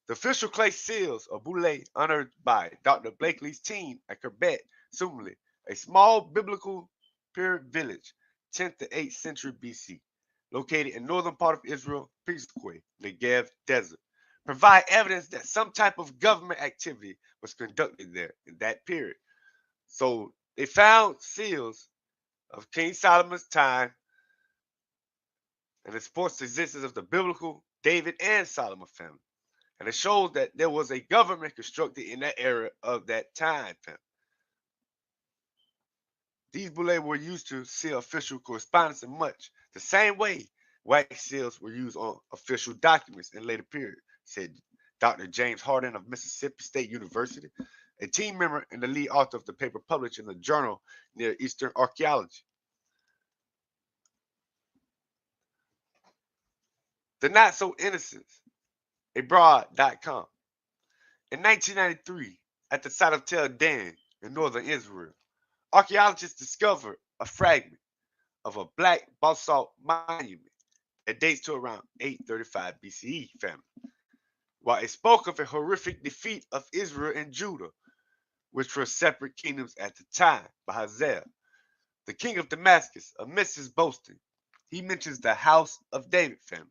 The official clay seals of Boule unearthed by Dr. Blakely's team at Kerbet Sumli, a small biblical period village, 10th to 8th century BC, located in northern part of Israel, Pisquet, Negev Desert, provide evidence that some type of government activity was conducted there in that period. So they found seals of King Solomon's time and it supports the existence of the biblical David and Solomon family. And it shows that there was a government constructed in that era of that time. These bullae were used to seal official correspondence in much the same way wax seals were used on official documents in later periods, said Dr. James Hardin of Mississippi State University, a team member and the lead author of the paper published in the journal Near Eastern Archaeology. The Not So Innocents, abroad.com. In 1993, at the site of Tel Dan in northern Israel, archaeologists discovered a fragment of a black basalt monument that dates to around 835 BCE, family. While it spoke of a horrific defeat of Israel and Judah, which were separate kingdoms at the time, by Hazael, the king of Damascus, amidst his boasting, he mentions the house of David family.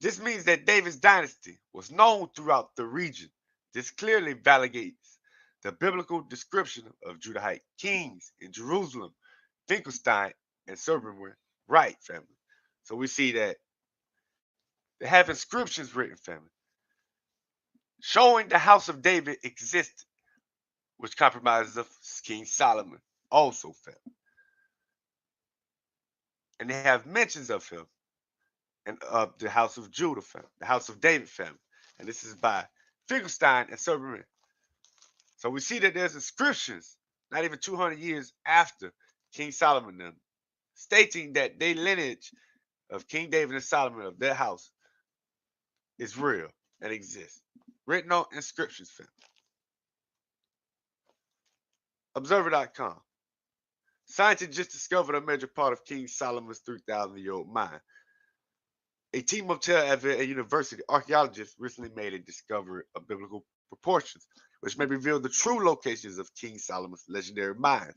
This means that David's dynasty was known throughout the region. This clearly validates the biblical description of Judahite kings in Jerusalem, Finkelstein, and Serbenware, right, family. So we see that they have inscriptions written, family, showing the house of David existed, which compromises of King Solomon, also, family. And they have mentions of him and of the house of Judah family, the house of David family. And this is by Finkelstein and Serbenware. So we see that there's inscriptions, not even 200 years after King Solomon, them, stating that their lineage of King David and Solomon of their house is real and exists. Written on inscriptions, family. Observer.com. Scientists just discovered a major part of King Solomon's 3,000-year-old mine. A team of Tel Aviv University archaeologists recently made a discovery of biblical proportions, which may reveal the true locations of King Solomon's legendary mines.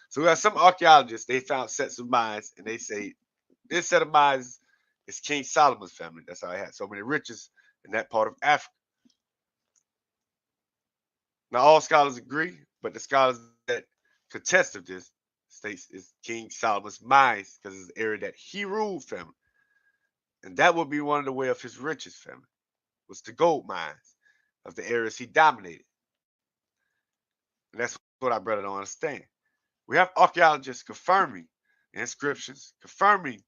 So we have some archaeologists, they found sets of mines, and they say this set of mines is King Solomon's family. That's how he had so many riches in that part of Africa. Now, all scholars agree, but the scholars that contest of this states is King Solomon's mines because it's the area that he ruled, family. And that would be one of the way of his riches, family, was the gold mines of the areas he dominated. And that's what our brother don't understand. We have archaeologists confirming inscriptions, confirming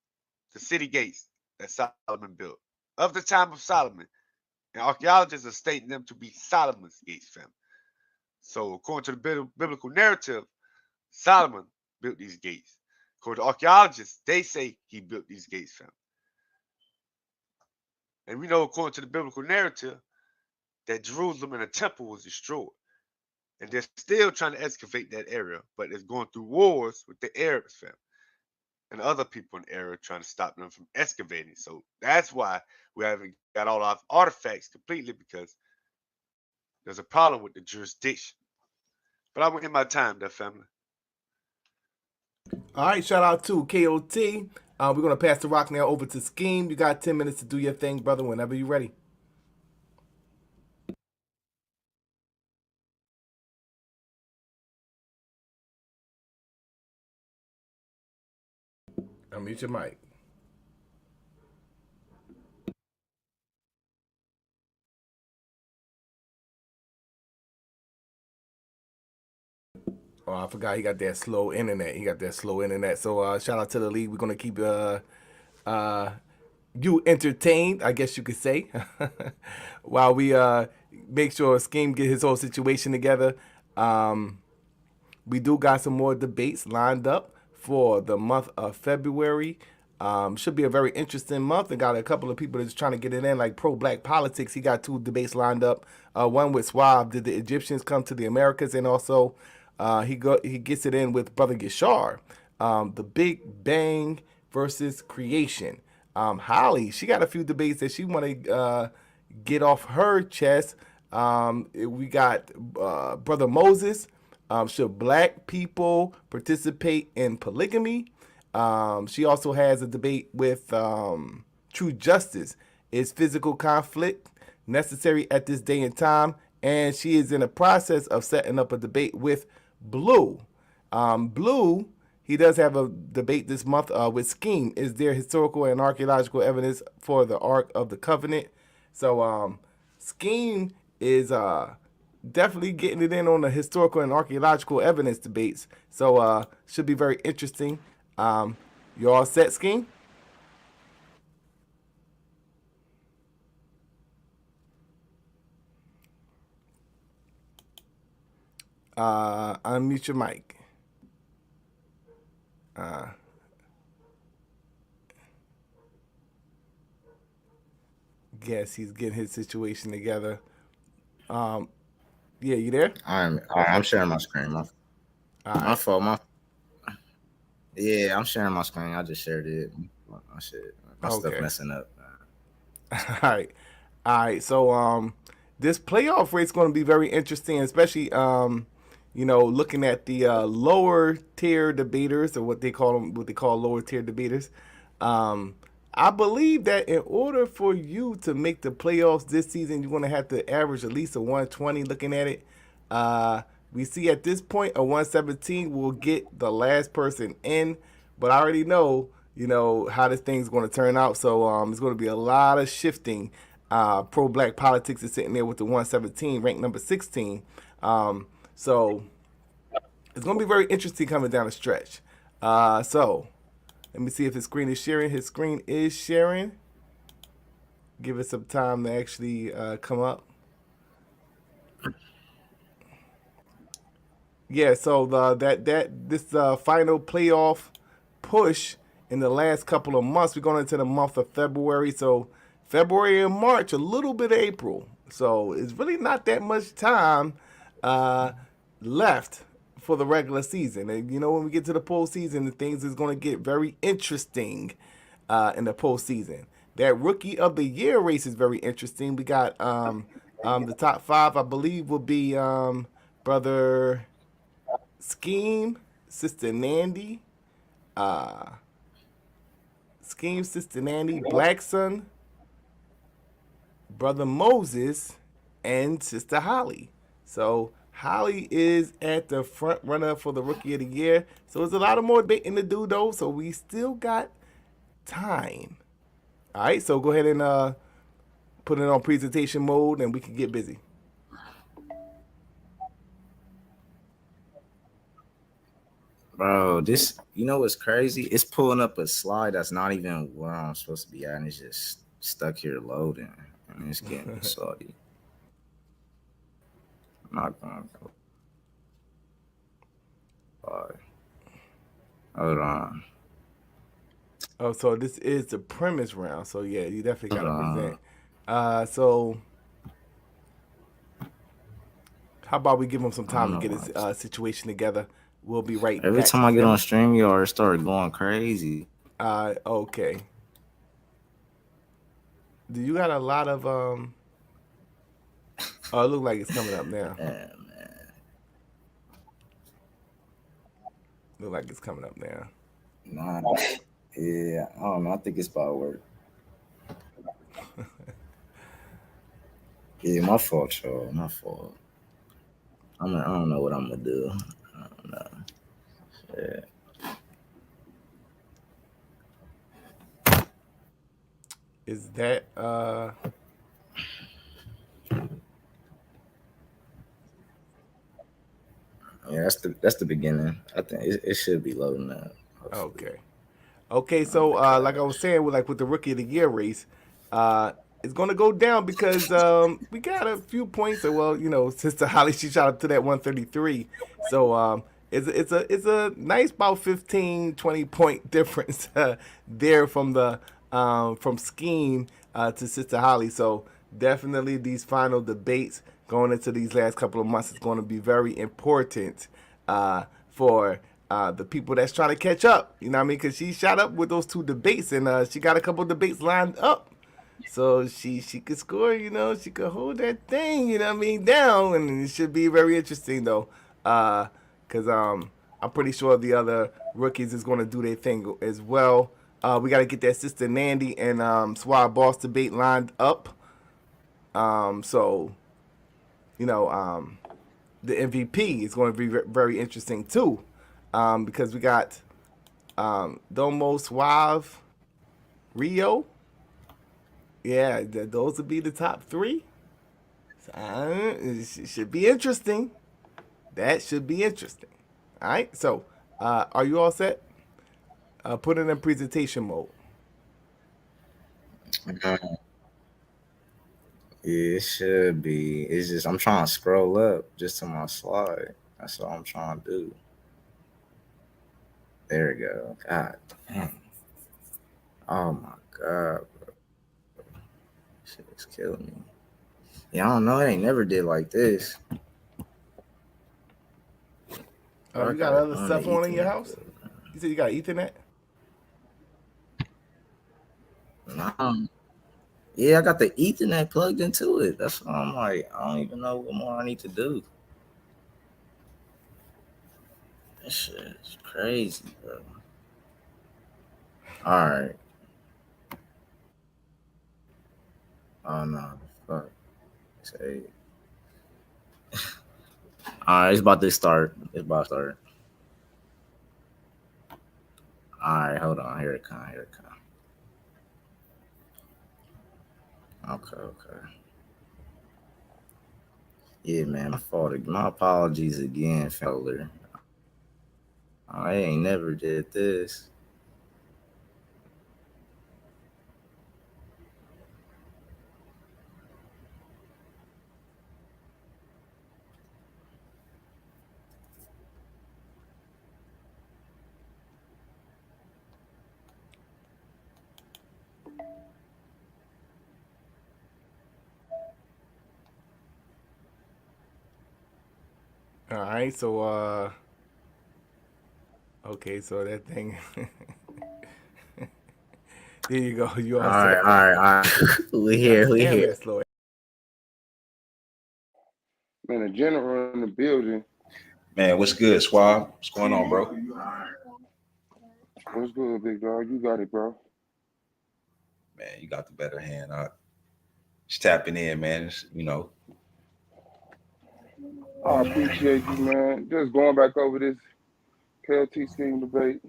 the city gates that Solomon built of the time of Solomon. And archaeologists are stating them to be Solomon's gates, family. So according to the biblical narrative, Solomon built these gates. According to archaeologists, they say he built these gates, family. And we know, according to the biblical narrative, that Jerusalem and the temple was destroyed. And they're still trying to excavate that area, but it's going through wars with the Arabs, family, and other people in the area trying to stop them from excavating. So that's why we haven't got all our artifacts completely, because there's a problem with the jurisdiction. But I went in my time there, family. All right, shout out to KOT. We're going to pass the rock now over to Skeem. You got 10 minutes to do your thing, brother, whenever you're ready. Unmute your mic. Oh, I forgot he got that slow internet. So shout out to the league. We're going to keep you entertained, I guess you could say, while we make sure Skeem get his whole situation together. We do got some more debates lined up for the month of February. Should be a very interesting month. And got a couple of people that's trying to get it in, like pro-black politics. He got 2 debates lined up. One with Swab, did the Egyptians come to the Americas? And also he gets it in with Brother Gishar, the Big Bang versus creation. Holly, she got a few debates that she want to get off her chest. We got Brother Moses. Should black people participate in polygamy? She also has a debate with True Justice. Is physical conflict necessary at this day and time? And she is in the process of setting up a debate with Blue. Blue he does have a debate this month with Skeem. Is there historical and archaeological evidence for the Ark of the Covenant? So Skeem is definitely getting it in on the historical and archaeological evidence debates. So should be very interesting. You all set, Skeem? Unmute your mic. Guess he's getting his situation together. Yeah, you there? I'm sharing my screen. My fault. Yeah, I'm sharing my screen. I just shared it. My shit. My stuff Okay. messing up. All right. So this playoff race is going to be very interesting, especially looking at the lower tier debaters, or what they call lower tier debaters. I believe that in order for you to make the playoffs this season, you're going to have to average at least a 120. Looking at it, we see at this point a 117 will get the last person in, but I already know how this thing's going to turn out. So it's going to be a lot of shifting. Pro-black politics is sitting there with the 117, ranked number 16. So it's going to be very interesting coming down the stretch. So let me see if his screen is sharing. His screen is sharing. Give it some time to actually come up. Yeah, so this final playoff push in the last couple of months, we're going into the month of February. So February and March, a little bit of April. So it's really not that much time left for the regular season. And when we get to the postseason, the things is going to get very interesting in the postseason. That Rookie of the Year race is very interesting. We got the top 5, I believe, will be Brother Skeem, Sister Nandy, Skeem, Sister Nandy, Black Son, Brother Moses, and Sister Holly. So Holly is at the front runner for the Rookie of the Year. So there's a lot of more debating to do, though. So we still got time. All right, so go ahead and put it on presentation mode, and we can get busy. Bro, this, what's crazy? It's pulling up a slide that's not even where I'm supposed to be at, and it's just stuck here loading. And it's getting salty. I'm not going to go. Hold on. Oh, so this is the premise round. So yeah, you definitely gotta present. So how about we give him some time to get his situation together? We'll be right back. Every time I get on StreamYard, it started going crazy. Okay. Do you got a lot of Oh, it looks like it's coming up now. Yeah, man. Look like it's coming up now. Nah. Yeah, I don't know. I think it's about to work. Yeah, my fault, y'all. My fault. I don't know what I'm gonna do. I don't know. Shit. Is that Yeah, that's the beginning. I think it should be loading up. Hopefully. Okay, so like I was saying, with the Rookie of the Year race, it's gonna go down because we got a few points. Well, Sister Holly, she shot up to that 133. So it's a nice about 15, 20 point difference there from the from Skeem to Sister Holly. So definitely these final debates going into these last couple of months is going to be very important for the people that's trying to catch up. You know what I mean? Because she shot up with those 2 debates, and she got a couple debates lined up. So she could score, she could hold that thing, down, and it should be very interesting though, because I'm pretty sure the other rookies is going to do their thing as well. We got to get that Sister Nandy and Swab Boss debate lined up. So the MVP is going to be very interesting too, because we got Domo Suave, Rio. Yeah, those would be the top three. It should be interesting. That should be interesting. All right. So, are you all set? Put it in presentation mode. Yeah, it should be. It's just I'm trying to scroll up just to my slide. That's all I'm trying to do. There we go. God dang. Oh my god, shit is killing me. Yeah, I don't know. It ain't never did like this. Oh, Bro, I you got got it other on the stuff on in your Ethernet house? plug. You said you got Ethernet? Nah. Yeah, I got the Ethernet plugged into it. That's why I'm like, I don't even know what more I need to do. That shit is crazy, bro. All right. Oh no, fuck. Say. All right, it's about to start. It's about to start. All right, hold on. Here it come. Here it come. Okay, okay. Yeah, man, my fault. My apologies again, fella. I ain't never did this. All right. So, okay. So that thing. There you go. You All all right, set. all right, all right. We here, we Damn, here. that's slow. Man, the general in the building. Man, what's good, Swab? What's going on, bro? What's good, big dog? You got it, bro. Man, you got the better hand. Just tapping in, man. I appreciate you, man. Just going back over this KLT Skeem debate,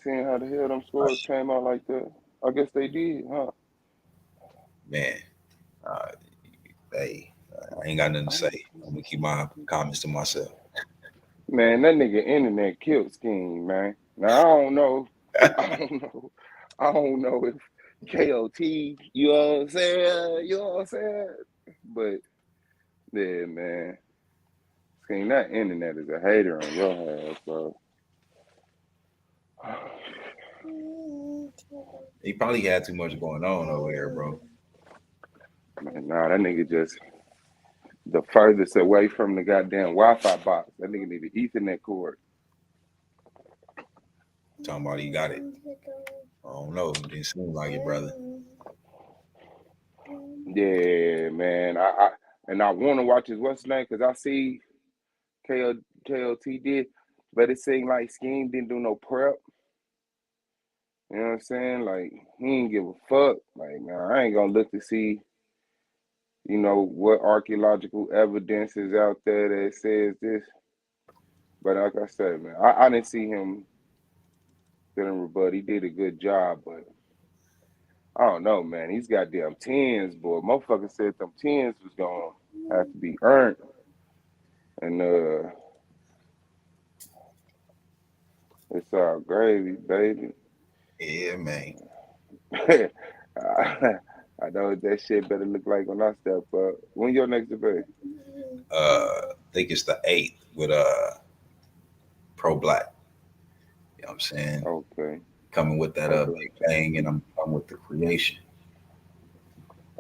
seeing how the hell them scores came out like that. I guess they did, huh? Man, hey, I ain't got nothing to say. I'm gonna keep my comments to myself. Man, that nigga internet killed Skeem, man. Now I don't know. I don't know if KOT, you know what I'm saying? You know what I'm saying? But yeah, man. Skeem, that internet is a hater on your ass, bro. He probably had too much going on over there, bro. Man, nah, that nigga just the furthest away from the goddamn Wi-Fi box. That nigga need an Ethernet cord. Talking about he got it. I don't know. It didn't seem like it, brother. Yeah, man. I want to watch his what's name because I see KLT did, but it seemed like Skeem didn't do no prep. You know what I'm saying? Like he ain't give a fuck. Like, nah, I ain't gonna look to see, you know, what archaeological evidence is out there that says this. But like I said, man, I didn't see him feeling rebut. He did a good job, but I don't know, man. These goddamn tens, boy. Motherfucker said them tens was gonna have to be earned. And it's all gravy, baby. Yeah, man. I know what that shit better look like when I step up. When your next debate? I think it's the 8th with Pro Black. You know what I'm saying? Okay. Coming with that Big Bang, and I'm with the creation.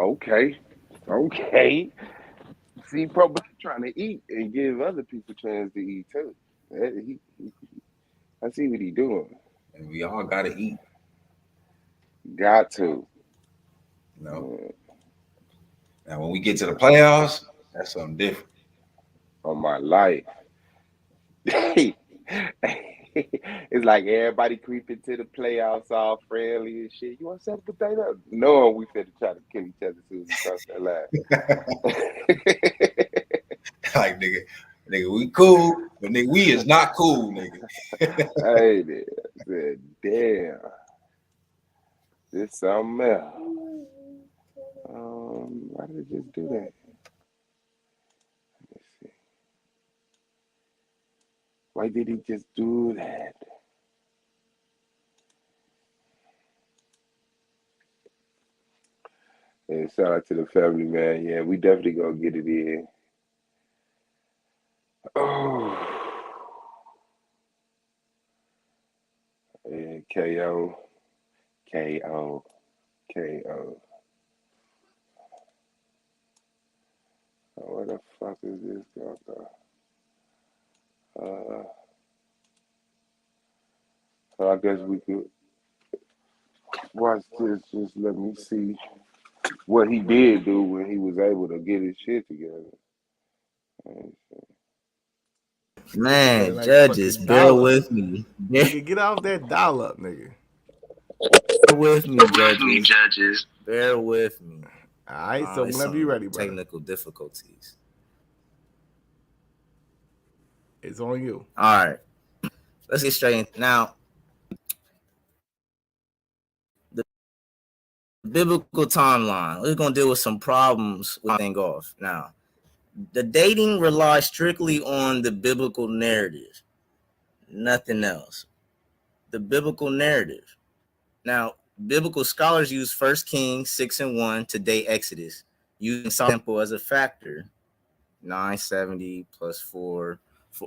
Okay. See, Pro Black trying to eat and give other people a chance to eat too. I see what he doing. And we all gotta eat. Got to. You know. Now, when we get to the playoffs, that's something different. On my life. It's like everybody creeping to the playoffs all friendly and shit. You want to set the debate up? No, we finna try to kill each other as soon as we cross that line. Like, nigga, we cool, but nigga, we is not cool, nigga. Hey, said, damn, this something else. Why did it just do that? Let's see. Why did he just do that? And shout out to the family, man. Yeah, we definitely gonna get it in. Oh, yeah, KO, KO, KO. Oh, where the fuck is this gonna go? So I guess we could watch this. Just let me see what he did do when he was able to get his shit together. Man, Like judges, fucking bear dollar. with me. Nigga, get off that dollar up, nigga. Bear with me, judges. Bear with me. Alright, so It's whenever you some ready, brother. technical difficulties. It's on you. All right, let's get straight in. Now, the biblical timeline. We're gonna deal with some problems with thing off. Now, the dating relies strictly on the biblical narrative, nothing else. The biblical narrative. Now, biblical scholars use 1 Kings 6:1 to date Exodus, using Temple as a factor. 970 plus 4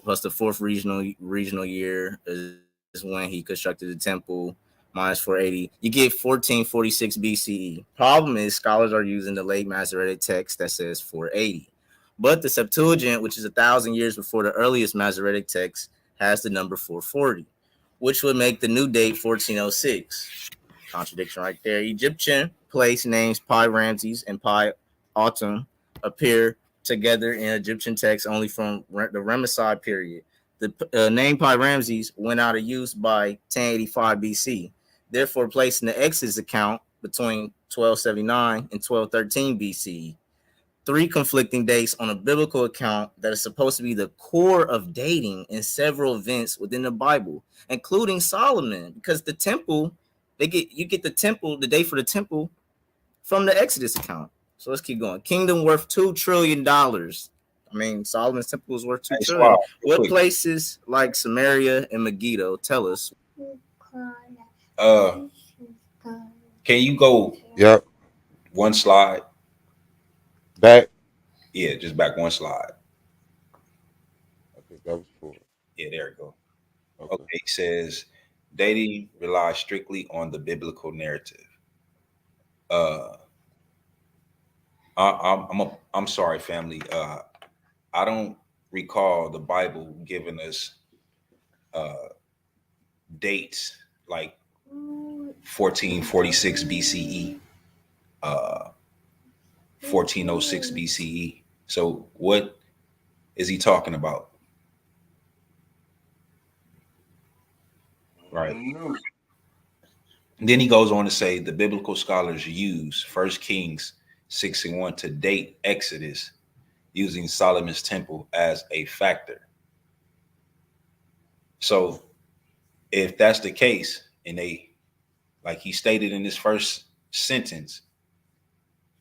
plus the fourth regional year is when he constructed the temple, minus 480. You get 1446 BCE. Problem is, scholars are using the late Masoretic text that says 480. But the Septuagint, which is 1,000 years before the earliest Masoretic text, has the number 440, which would make the new date 1406. Contradiction right there. Egyptian place names Pi Ramses and Pi Autumn appear together in Egyptian texts only from the Ramesside period. The name Pi Ramses went out of use by 1085 BC, therefore placing the Exodus account between 1279 and 1213 BC. Three conflicting dates on a biblical account that is supposed to be the core of dating in several events within the Bible, including Solomon, because the temple, you get the temple, the date for the temple from the Exodus account. So let's keep going. Kingdom worth $2 trillion. I mean, Solomon's temple is worth $2 trillion. What places like Samaria and Megiddo tell us? Can you go Yep. one slide? Back. Yeah, just back one slide. I think that was 4. Yeah, there we go. Okay, it says dating relies strictly on the biblical narrative. I'm sorry, family. I don't recall the Bible giving us dates like 1446 BCE, 1406 BCE. So what is he talking about? Right. And then he goes on to say the biblical scholars use 1 Kings 6:1 to date Exodus using Solomon's temple as a factor. So if that's the case, and they, like he stated in this first sentence,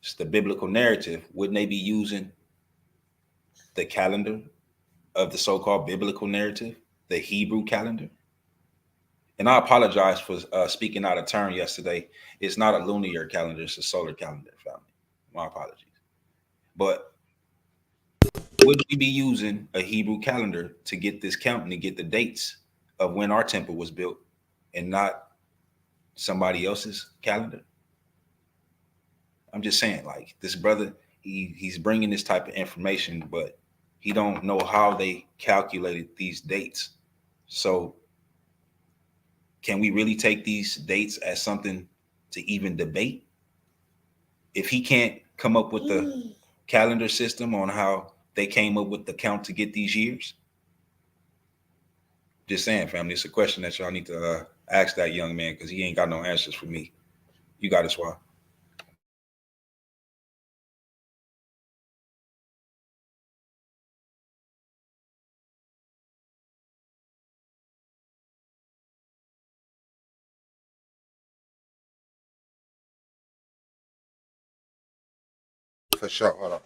it's the biblical narrative, wouldn't they be using the calendar of the so-called biblical narrative, the Hebrew calendar? And I apologize for speaking out of turn yesterday. It's not a lunar calendar, it's a solar calendar, family. My apologies. But would we be using a Hebrew calendar to get this count and to get the dates of when our temple was built and not somebody else's calendar? I'm just saying, like, this brother, he's bringing this type of information, but he don't know how they calculated these dates. So can we really take these dates as something to even debate? If he can't come up with the calendar system on how they came up with the count to get these years? Just saying, family, it's a question that y'all need to ask that young man, because he ain't got no answers for me. You got it, Swah. For sure. Hold on.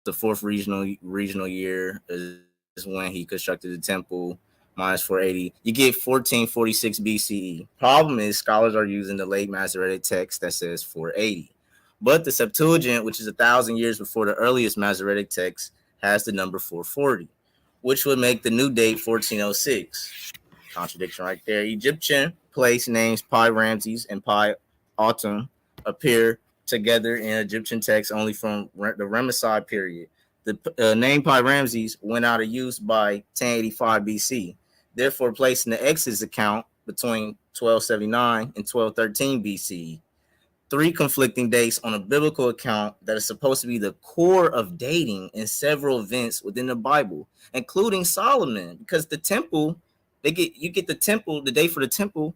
The fourth regional year is when he constructed the temple. Minus 480, you get 1446 BCE. Problem is, scholars are using the late Masoretic text that says 480, but the Septuagint, which is 1,000 years before the earliest Masoretic text, has the number 440, which would make the new date 1406. Contradiction right there. Egyptian place names Pi Ramses and Pi Autumn appear together in Egyptian texts only from the Ramesside period. The name Pi Ramses went out of use by 1085 BC, therefore placing the Exodus account between 1279 and 1213 BC. Three conflicting dates on a biblical account that is supposed to be the core of dating in several events within the Bible, including Solomon, because the temple, you get the temple, the date for the temple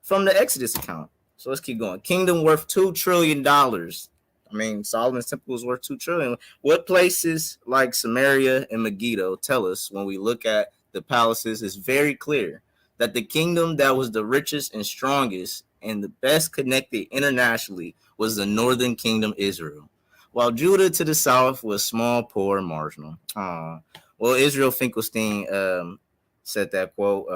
from the Exodus account. So let's keep going. Kingdom worth $2 trillion. I mean, Solomon's temple is worth $2 trillion. What places like Samaria and Megiddo tell us when we look at the palaces is very clear that the kingdom that was the richest and strongest and the best connected internationally was the northern kingdom, Israel, while Judah to the south was small, poor, and marginal. Well, Israel Finkelstein said that quote,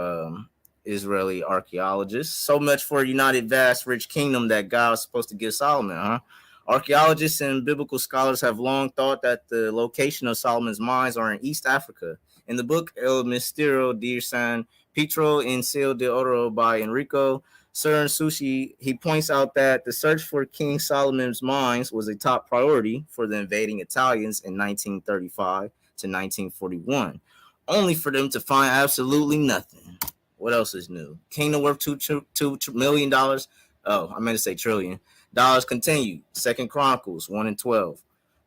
Israeli archaeologists. So much for a united, vast, rich kingdom that God was supposed to give Solomon, huh? Archaeologists and biblical scholars have long thought that the location of Solomon's mines are in East Africa. In the book El Misterio de San Pietro in Cielo de Oro by Enrico Sushi, he points out that the search for King Solomon's mines was a top priority for the invading Italians in 1935 to 1941, only for them to find absolutely nothing. What else is new? Kingdom worth $2 million. Oh, I meant to say trillion. Dollars continue. Second Chronicles 1 and 12.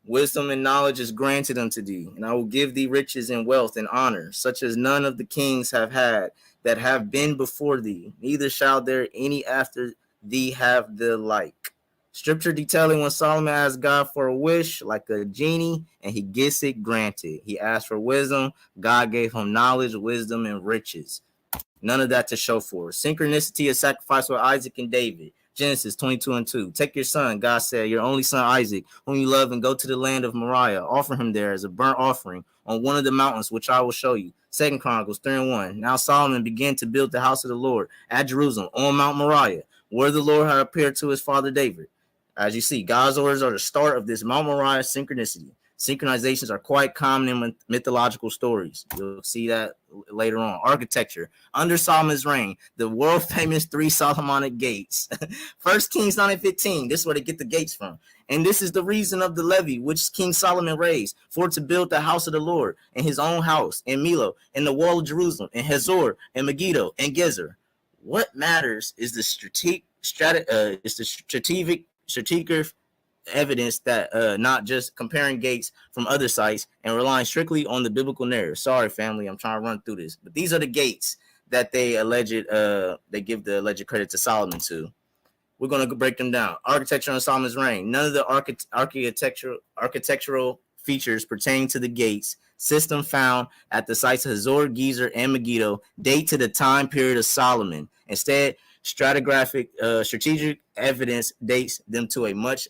Wisdom and knowledge is granted unto thee, and I will give thee riches and wealth and honor, such as none of the kings have had that have been before thee, neither shall there any after thee have the like. Scripture detailing when Solomon asked God for a wish like a genie, and he gets it granted. He asked for wisdom. God gave him knowledge, wisdom, and riches. None of that to show for. Synchronicity of sacrifice with Isaac and David. Genesis 22 and 2. Take your son, God said, your only son Isaac, whom you love, and go to the land of Moriah. Offer him there as a burnt offering on one of the mountains, which I will show you. Second Chronicles 3 and 1. Now Solomon began to build the house of the Lord at Jerusalem on Mount Moriah, where the Lord had appeared to his father David. As you see, God's orders are the start of this Mount Moriah synchronicity. Synchronizations are quite common in mythological stories. You'll see that later on. Architecture. Under Solomon's reign, the world famous 3 Solomonic gates. 1 Kings 9 and 15. This is where they get the gates from. And this is the reason of the levy which King Solomon raised for to build the house of the Lord and his own house in Milo, in the wall of Jerusalem, in Hazor, and Megiddo, and Gezer. What matters is the strategic evidence that not just comparing gates from other sites and relying strictly on the biblical narrative. Sorry, family, I'm trying to run through this, but these are the gates that they give the alleged credit to Solomon to. We're going to break them down. Architecture on Solomon's reign. None of the architectural features pertaining to the gates system found at the sites of Hazor, Gezer, and Megiddo date to the time period of Solomon. Instead, strategic evidence dates them to a much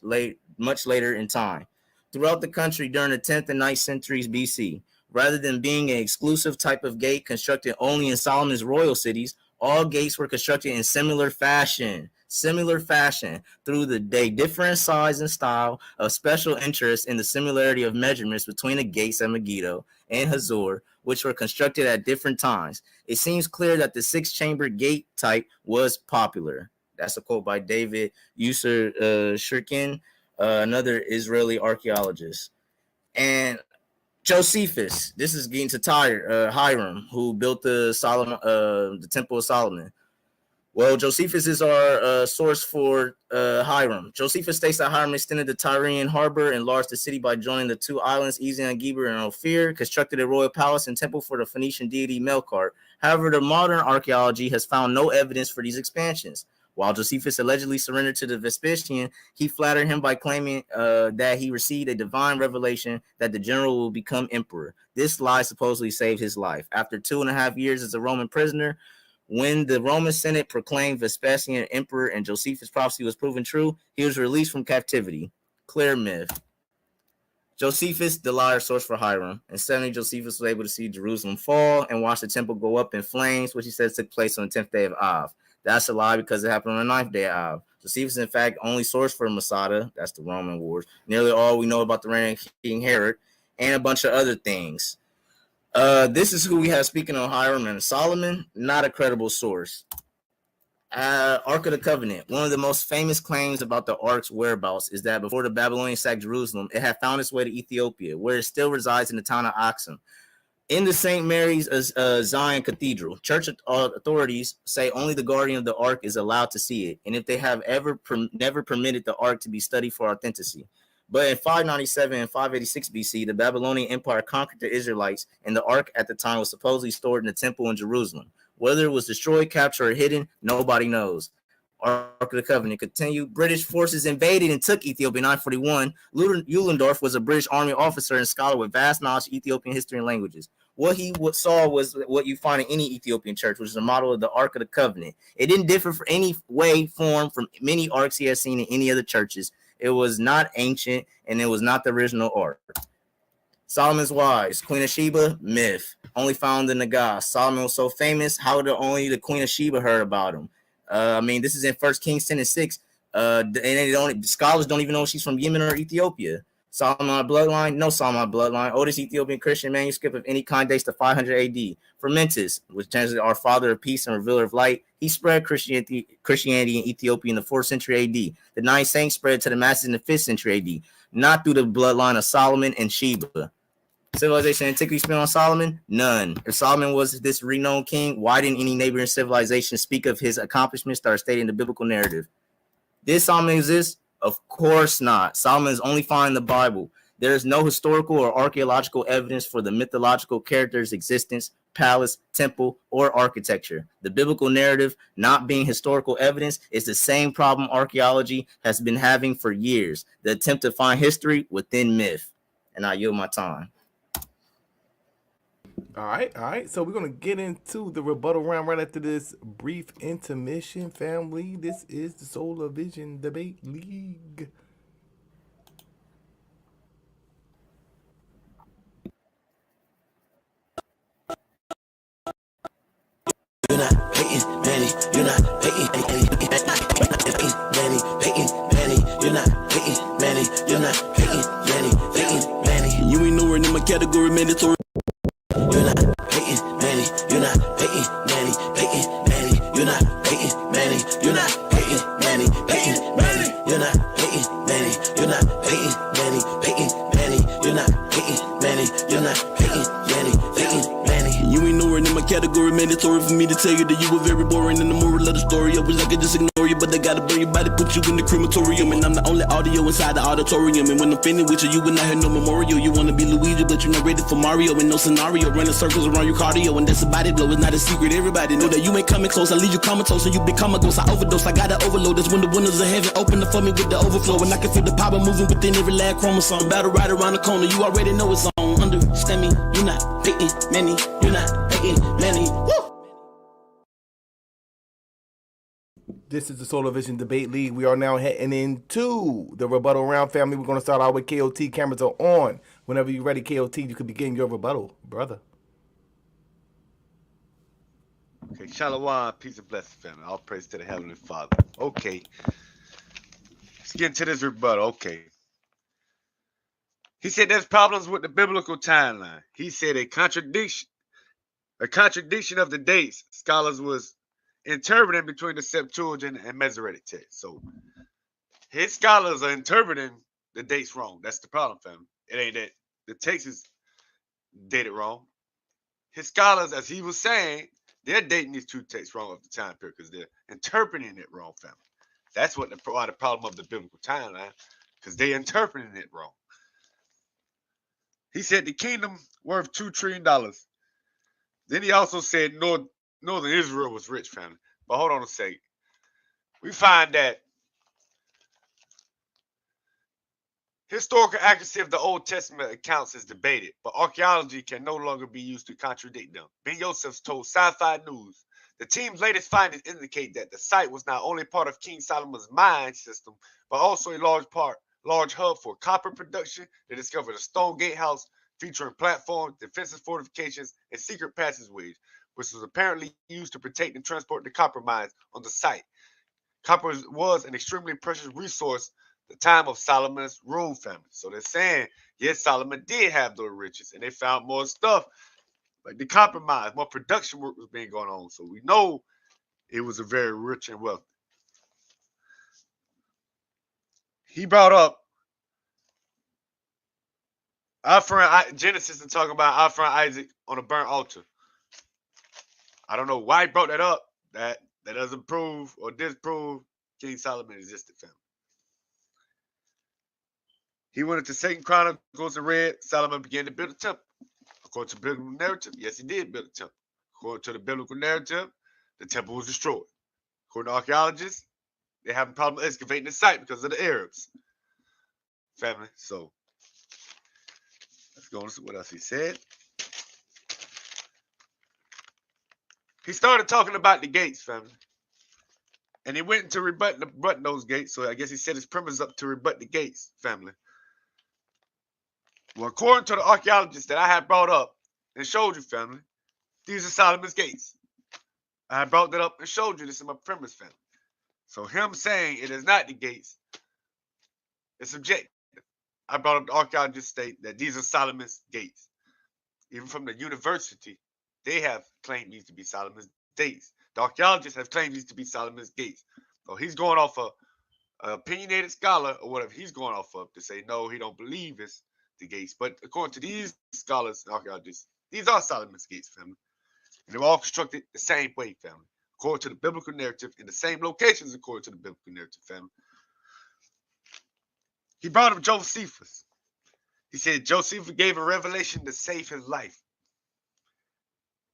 later in time. Throughout the country during the 10th and 9th centuries BC, rather than being an exclusive type of gate constructed only in Solomon's royal cities, all gates were constructed in similar fashion through the day different size and style of special interest in the similarity of measurements between the gates at Megiddo and Hazor, which were constructed at different times. It seems clear that the 6-chamber gate type was popular. That's a quote by David User Shirkin, another Israeli archaeologist. And Josephus, this is getting to Hiram, who built the Temple of Solomon. Well, Josephus is our source for Hiram. Josephus states that Hiram extended the Tyrian harbor, enlarged the city by joining the 2 islands, Ezion, Geber, and Ophir, constructed a royal palace and temple for the Phoenician deity Melkart. However, the modern archaeology has found no evidence for these expansions. While Josephus allegedly surrendered to the Vespasian, he flattered him by claiming that he received a divine revelation that the general will become emperor. This lie supposedly saved his life. After 2.5 years as a Roman prisoner, When the Roman Senate proclaimed Vespasian emperor and Josephus' prophecy was proven true, he was released from captivity. Clear myth. Josephus, the liar, source for Hiram, and suddenly Josephus was able to see Jerusalem fall and watch the temple go up in flames, which he says took place on the 10th day of Av. That's a lie because it happened on the 9th day of Av. Josephus, in fact, only source for Masada, that's the Roman wars, nearly all we know about the reign of King Herod, and a bunch of other things. This is who we have speaking on Hiram and Solomon, not a credible source. Ark of the Covenant. One of the most famous claims about the Ark's whereabouts is that before the Babylonians sacked Jerusalem, it had found its way to Ethiopia, where it still resides in the town of Aksum. In the St. Mary's Zion Cathedral, church authorities say only the guardian of the Ark is allowed to see it, and if they have never permitted the Ark to be studied for authenticity. But in 597 and 586 BC, the Babylonian Empire conquered the Israelites, and the Ark at the time was supposedly stored in the temple in Jerusalem. Whether it was destroyed, captured, or hidden, nobody knows. Ark of the Covenant continued. British forces invaded and took Ethiopia in 941. Eulendorf was a British army officer and scholar with vast knowledge of Ethiopian history and languages. What he saw was what you find in any Ethiopian church, which is a model of the Ark of the Covenant. It didn't differ for any way, form from many arks he has seen in any other churches. It was not ancient, and it was not the original Ark. Solomon's wives, Queen of Sheba, myth, only found in the Nagas. Solomon was so famous, how did only the Queen of Sheba heard about him? This is in 1 Kings 10 and 6. And scholars don't even know if she's from Yemen or Ethiopia. Solomon bloodline, no Solomon bloodline. Oldest Ethiopian Christian manuscript of any kind dates to 500 AD. Fermentus, which translates our father of peace and revealer of light, he spread Christianity in Ethiopia in the 4th century AD. The 9 saints spread to the masses in the 5th century AD, not through the bloodline of Solomon and Sheba. Civilization antiquity spent on Solomon? None. If Solomon was this renowned king, why didn't any neighboring civilization speak of his accomplishments that are stated in the biblical narrative? Did Solomon exist? Of course not. Solomon is only found in the Bible. There is no historical or archaeological evidence for the mythological character's existence, palace, temple, or architecture. The biblical narrative not being historical evidence is the same problem archaeology has been having for years, the attempt to find history within myth. And I yield my time. All right. So we're going to get into the rebuttal round right after this brief intermission, family. This is the Solar Vision Debate League. You're not hating, Manny. You're not hating, Manny. You're not hating, Manny. You're not hating, Manny. You ain't nowhere in my category, mandatory. You're not hating, Manny. You're not hating, Manny. You're not hating, Manny. You're not hating, Manny. You're not hating, Manny. You're not hating, Manny. You're not hating, Manny. You're not hating, Manny. You ain't nowhere in my category, mandatory for me to tell you that you were very boring. And the moral of the story, I wish I could just ignore you, but they gotta burn your body, put you in the crematorium. And I'm the only audio inside the auditorium. And when I'm finished with you, you will not have no memorial. You wanna be Luigi, but you're not ready for Mario. And no scenario, running circles around your cardio. And that's a body blow, it's not a secret. Everybody know that you ain't coming close. I leave you comatose, and you become a ghost. I overdose, I gotta overload. That's when the windows of heaven open up for me with the overflow. And I can feel the power moving within every last chromosome. Battle right around the corner, you already know it's on. Understand me, you're not hating, Manny. You're not hating, Manny. Woo! This is the Solar Vision Debate League. We are now heading into the rebuttal round, family. We're going to start out with KOT. Cameras are on. Whenever you're ready, KOT, you can begin your rebuttal, brother. Okay, Shalom, peace and blessings, family. All praise to the Heavenly Father. Okay. Let's get into this rebuttal. Okay. He said there's problems with the biblical timeline. He said a contradiction of the dates scholars was interpreting between the Septuagint and Masoretic text. So his scholars are interpreting the dates wrong. That's the problem, family. It ain't that the text is dated wrong. His scholars, as he was saying, they're dating these two texts wrong of the time period because they're interpreting it wrong, family. That's what the problem of the biblical timeline, because they're interpreting it wrong. He said the kingdom worth $2 trillion. Then he also said Northern Israel was rich, family. But hold on a second. We find that historical accuracy of the Old Testament accounts is debated, but archaeology can no longer be used to contradict them. Ben Yosef told Sci-Fi News The team's latest findings indicate that the site was not only part of King Solomon's mine system, but also a large hub for copper production. They discovered a stone gatehouse featuring platforms, defensive fortifications, and secret passageways, which was apparently used to protect and transport the copper mines on the site. Copper was an extremely precious resource at the time of Solomon's rule, family. So they're saying, yes, Solomon did have those riches, and they found more stuff, like the copper mines, more production work was being going on. So we know it was a very rich and wealthy. He brought up offering Genesis and talking about offering Isaac on a burnt altar. I don't know why he brought that up. That doesn't prove or disprove King Solomon existed, family. He went into 2 Chronicles and read Solomon began to build a temple. According to the biblical narrative, yes, he did build a temple. According to the biblical narrative, the temple was destroyed. According to archaeologists, they have a problem excavating the site because of the Arabs. Family, so let's go on to see what else he said. He started talking about the gates, family. And he went into rebutting those gates. So I guess he set his premise up to rebut the gates, family. Well, according to the archaeologists that I had brought up and showed you, family, these are Solomon's gates. I brought that up and showed you this in my premise, family. So him saying it is not the gates, it's subjective. I brought up the archaeologists state that these are Solomon's gates. Even from the university, they have claimed these to be Solomon's gates. The archaeologists have claimed these to be Solomon's gates. So he's going off an opinionated scholar or whatever he's going off of to say, no, he don't believe it's the gates. But according to these scholars and archaeologists, these are Solomon's gates, family. And they're all constructed the same way, family. According to the biblical narrative, in the same locations according to the biblical narrative, family. He brought up Josephus. He said Josephus gave a revelation to save his life.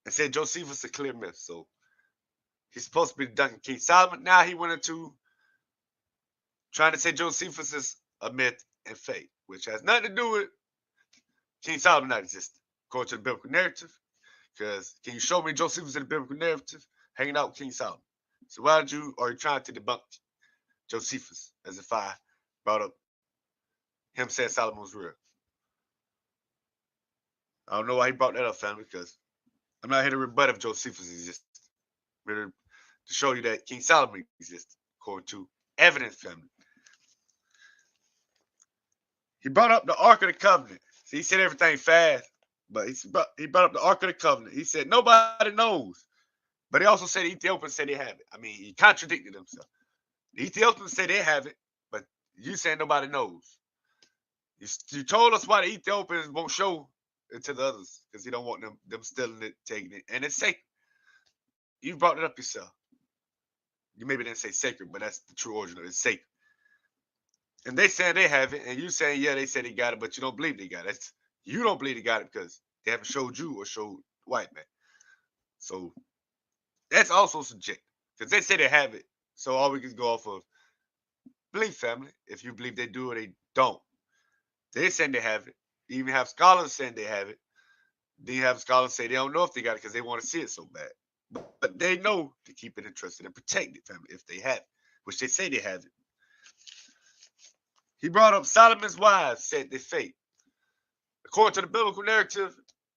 And said Josephus a clear myth. So he's supposed to be the Duncan King Solomon. Now he went into trying to say Josephus is a myth and fake, which has nothing to do with King Solomon not existing, according to the biblical narrative. Because can you show me Josephus in the biblical narrative hanging out with King Solomon? So why are you trying to debunk Josephus as if I brought up him saying Solomon was real? I don't know why he brought that up, family, because I'm not here to rebut if Josephus exists. I'm here to show you that King Solomon exists, according to evidence, family. He brought up the Ark of the Covenant. See, he said everything fast, but he brought up the Ark of the Covenant. He said nobody knows. But he also said the Ethiopians said they have it. I mean, he contradicted himself. The Ethiopians say they have it, but you saying nobody knows. You told us why the Ethiopians won't show it to the others, because he don't want them stealing it, taking it, and it's sacred. You brought it up yourself. You maybe didn't say sacred, but that's the true origin of it. It's sacred. And they saying they have it, and you saying, yeah, they said they got it, but you don't believe they got it. You don't believe they got it because they haven't showed you or showed white man. So that's also subjective, because they say they have it. So all we can go off of belief, family, if you believe they do or they don't. They saying they have it. You even have scholars saying they have it. Then you have scholars say they don't know if they got it because they want to see it so bad. But they know to keep it interested and protect it, family, if they have it, which they say they have it. He brought up Solomon's wives said they fake. According to the biblical narrative,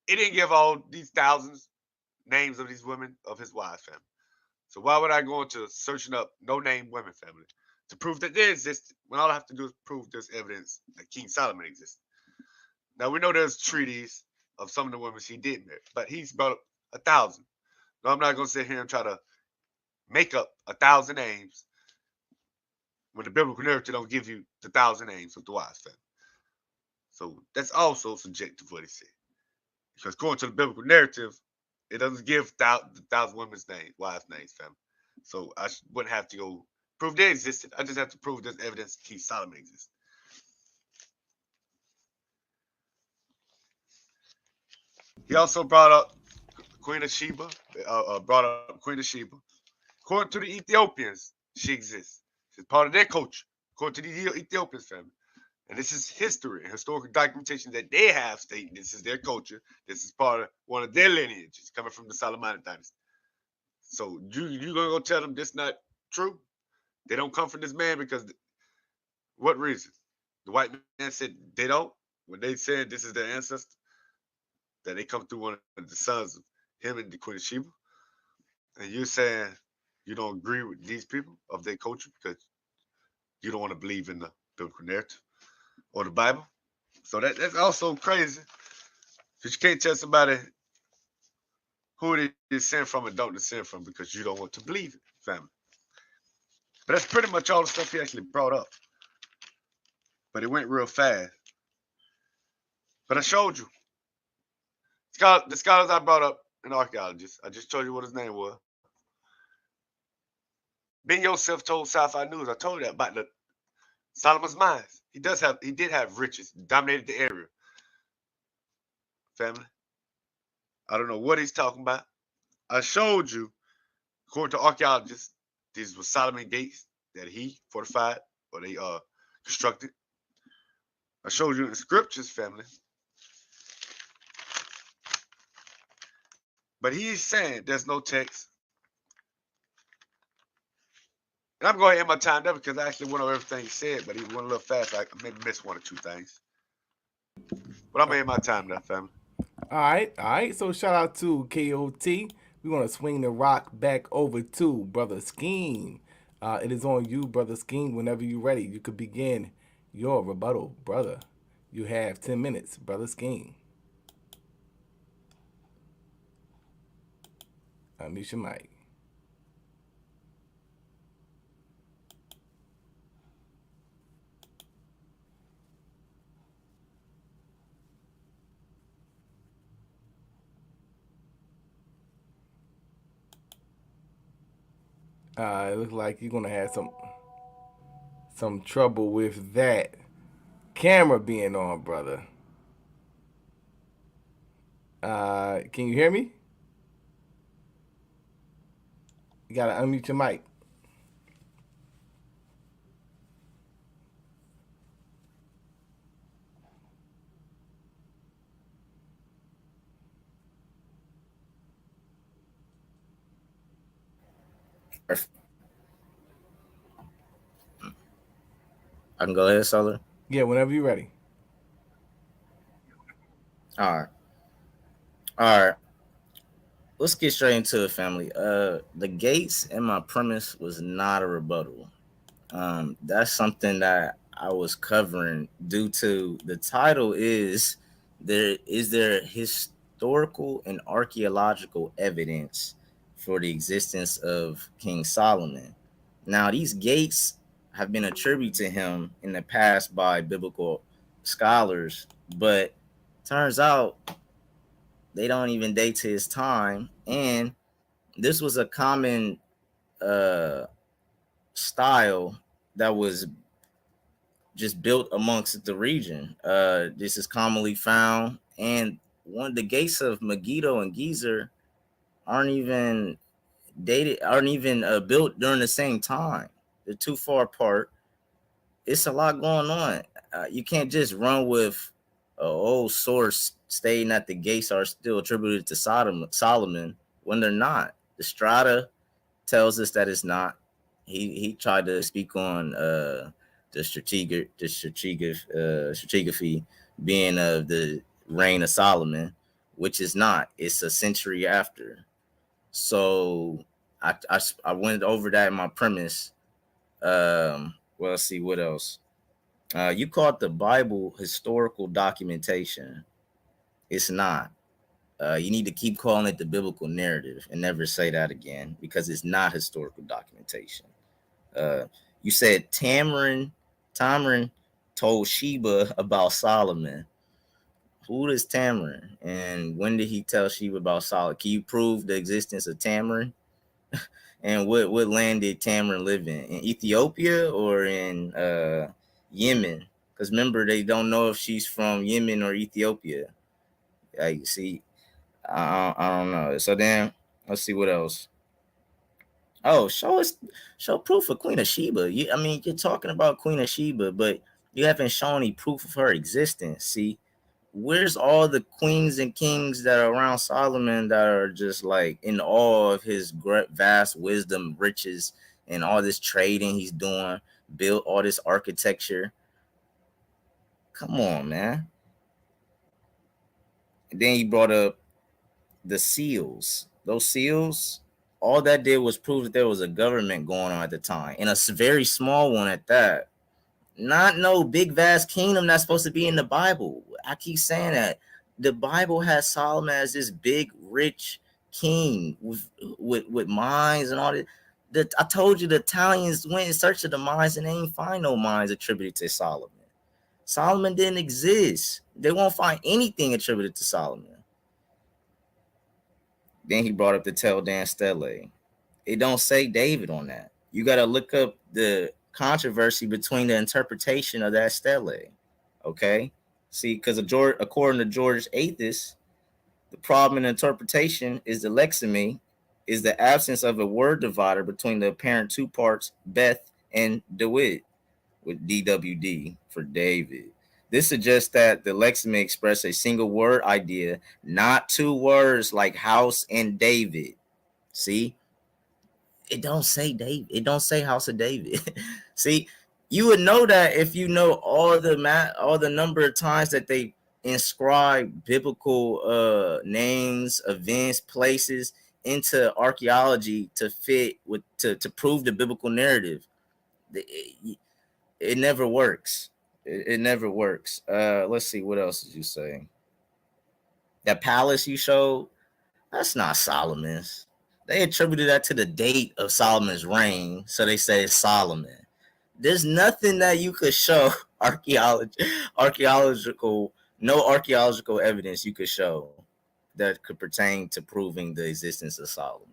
it didn't give all these thousands names of these women of his wives, family. So why would I go into searching up no-name women, family, to prove that they exist when all I have to do is prove there's evidence that King Solomon exists? Now, we know there's treaties of some of the women he did marry, but he's brought up 1,000. No, I'm not going to sit here and try to make up 1,000 names when the biblical narrative don't give you the 1,000 names of the wives, family. So that's also subjective what he said. Because according to the biblical narrative, it doesn't give the 1,000 women's names, wives' names, family. So I wouldn't have to go prove they existed. I just have to prove there's evidence King Solomon exists. He also brought up Queen of Sheba. According to the Ethiopians, she exists. She's part of their culture. According to the Ethiopians, family. And this is history and historical documentation that they have stating this is their culture. This is part of one of their lineages coming from the Solomonic dynasty. So you gonna go tell them this not true? They don't come from this man because what reason? The white man said they don't. When they said this is their ancestor, that they come through one of the sons of him and the Queen of Sheba, and you're saying you don't agree with these people of their culture because you don't want to believe in the biblical narrative or the Bible. So that's also crazy. Because you can't tell somebody who they descend from and don't descend from because you don't want to believe it, family. But that's pretty much all the stuff he actually brought up. But it went real fast. But I showed you. The scholars I brought up, an archaeologist. I just told you what his name was. Ben Yosef told Sci-Fi News. I told you that about the Solomon's mines. He did have riches, dominated the area. Family. I don't know what he's talking about. I showed you, according to archaeologists, these were Solomon gates that he fortified or they constructed. I showed you in the scriptures, family. But he's saying there's no text. And I'm going to end my time there because I actually went over everything he said, but he went a little fast. I maybe missed one or two things. But I'm going to end my time there, family. All right. So shout out to KOT. We're gonna swing the rock back over to Brother Skeem. It is on you, Brother Skeem. Whenever you're ready, you could begin your rebuttal, brother. You have 10 minutes, Brother Skeem. Unmute your mic. It looks like you're gonna have some trouble with that camera being on, brother. Can you hear me? You gotta unmute your mic. I can go ahead, Solar. Yeah, whenever you're ready. All right. All right. Let's get straight into it, family. The gates and my premise was not a rebuttal. That's something that I was covering due to the title is there historical and archaeological evidence for the existence of King Solomon. Now these gates have been attributed to him in the past by biblical scholars, but turns out they don't even date to his time, and this was a common uh style that was just built amongst the region. This is commonly found, and one of the gates of Megiddo and Gezer aren't even built during the same time. They're too far apart. It's a lot going on. You can't just run with an old source stating that the gates are still attributed to Solomon when they're not. The Strata tells us that it's not. He tried to speak on the stratigraphy being of the reign of Solomon, which is not. It's a century after. So I went over that in my premise. Well, let's see what else. You called the Bible historical documentation. It's not. You need to keep calling it the biblical narrative and never say that again because it's not historical documentation. You said Tamarin told Sheba about Solomon. Who is Tamarin? And when did he tell Sheba about Solomon? Can you prove the existence of Tamarin? And what land did Tamarin live in Ethiopia or in Yemen? Because remember, they don't know if she's from Yemen or Ethiopia. Like, see, I don't know. So then, let's see what else. Oh, show proof of Queen of Sheba. I mean, you're talking about Queen of Sheba, but you haven't shown any proof of her existence. See, where's all the queens and kings that are around Solomon that are just like in awe of his vast wisdom, riches, and all this trading he's doing, built all this architecture? Come on, man. And then he brought up the seals. Those seals, all that did was prove that there was a government going on at the time, and a very small one at that. Not no big vast kingdom that's supposed to be in the Bible. I keep saying that the Bible has Solomon as this big rich king with mines and all that. I told you the Italians went in search of the mines and they ain't find no mines attributed to Solomon. Solomon didn't exist. They won't find anything attributed to Solomon. Then he brought up the Tel Dan Stele. It don't say David on that. You got to look up the controversy between the interpretation of that stele. Okay? See, because according to George Athis, the problem in interpretation is the lexeme, is the absence of a word divider between the apparent two parts, Beth and DeWitt, with DWD for David. This suggests that the lexeme express a single word idea, not two words like house and David. See? It don't say David. It don't say House of David. See, you would know that if you know all the number of times that they inscribe biblical names, events, places into archaeology to fit with to prove the biblical narrative. It never works. It never works. Let's see, what else did you say? That palace you showed, that's not Solomon's. They attributed that to the date of Solomon's reign, so they say it's Solomon. There's nothing that you could show no archaeological evidence you could show that could pertain to proving the existence of Solomon.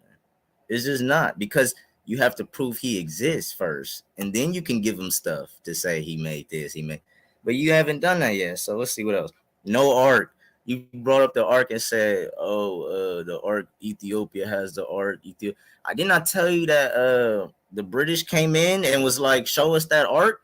It's just not, because you have to prove he exists first, and then you can give him stuff to say he made this, but you haven't done that yet. So let's see what else. No ark. You brought up the ark and said, the ark, Ethiopia has the ark. I did not tell you that the British came in and was like, show us that ark.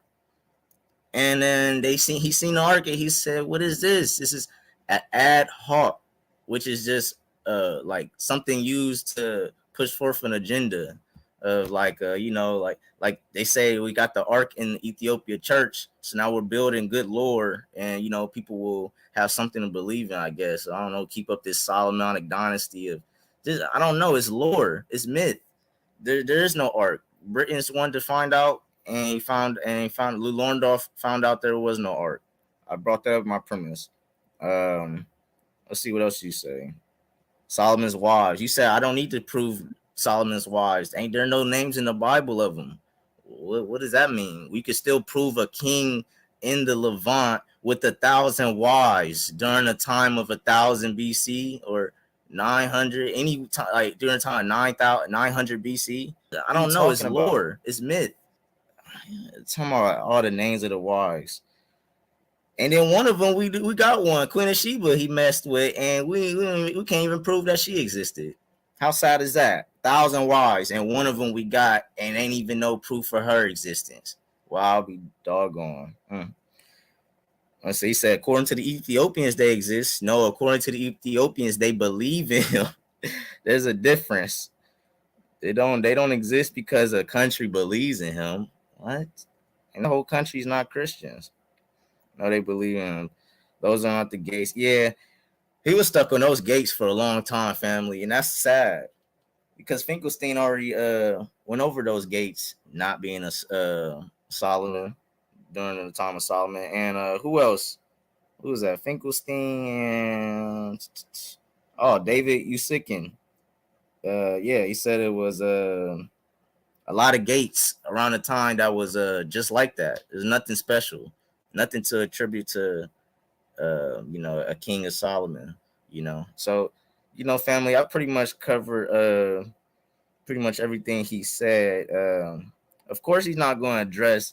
And then he seen the ark and he said, what is this? This is an ad hoc, which is just like something used to push forth an agenda of like they say we got the ark in the Ethiopia church, so now we're building good lore, and people will have something to believe in, I guess. I don't know, keep up this Solomonic dynasty of this. I don't know, it's lore, it's myth. There is no ark. Britons wanted to find out, and he found Lou Lorndorff found out there was no ark. I brought that up my premise. Let's see what else you say. Solomon's wives. You said I don't need to prove Solomon's wives. Ain't there no names in the Bible of them? What does that mean? We could still prove a king in the Levant with 1,000 wives during a time of 1,000 BC or 900, any time, like during time 900 BC. I don't know. It's lore. It's myth. It's talking about all the names of the wives. And then one of them, we got one, Queen of Sheba, he messed with, and we can't even prove that she existed. How sad is that? 1,000 wives, and one of them we got, and ain't even no proof for her existence. Well, I'll be doggone. Let's see. He said, according to the Ethiopians, they exist. No, according to the Ethiopians, they believe in him. There's a difference. They don't exist because a country believes in him. What? And the whole country's not Christians. No, they believe in him. Those are not the gates. Yeah, he was stuck on those gates for a long time, family, and that's sad because Finkelstein already went over those gates not being a Solomon during the time of Solomon. And who else? Who was that? Finkelstein and David Usikin. Yeah, he said it was a lot of gates around the time that was just like that. There's nothing special. Nothing to attribute to, a king of Solomon, So, family, I pretty much covered pretty much everything he said. Of course, he's not going to address,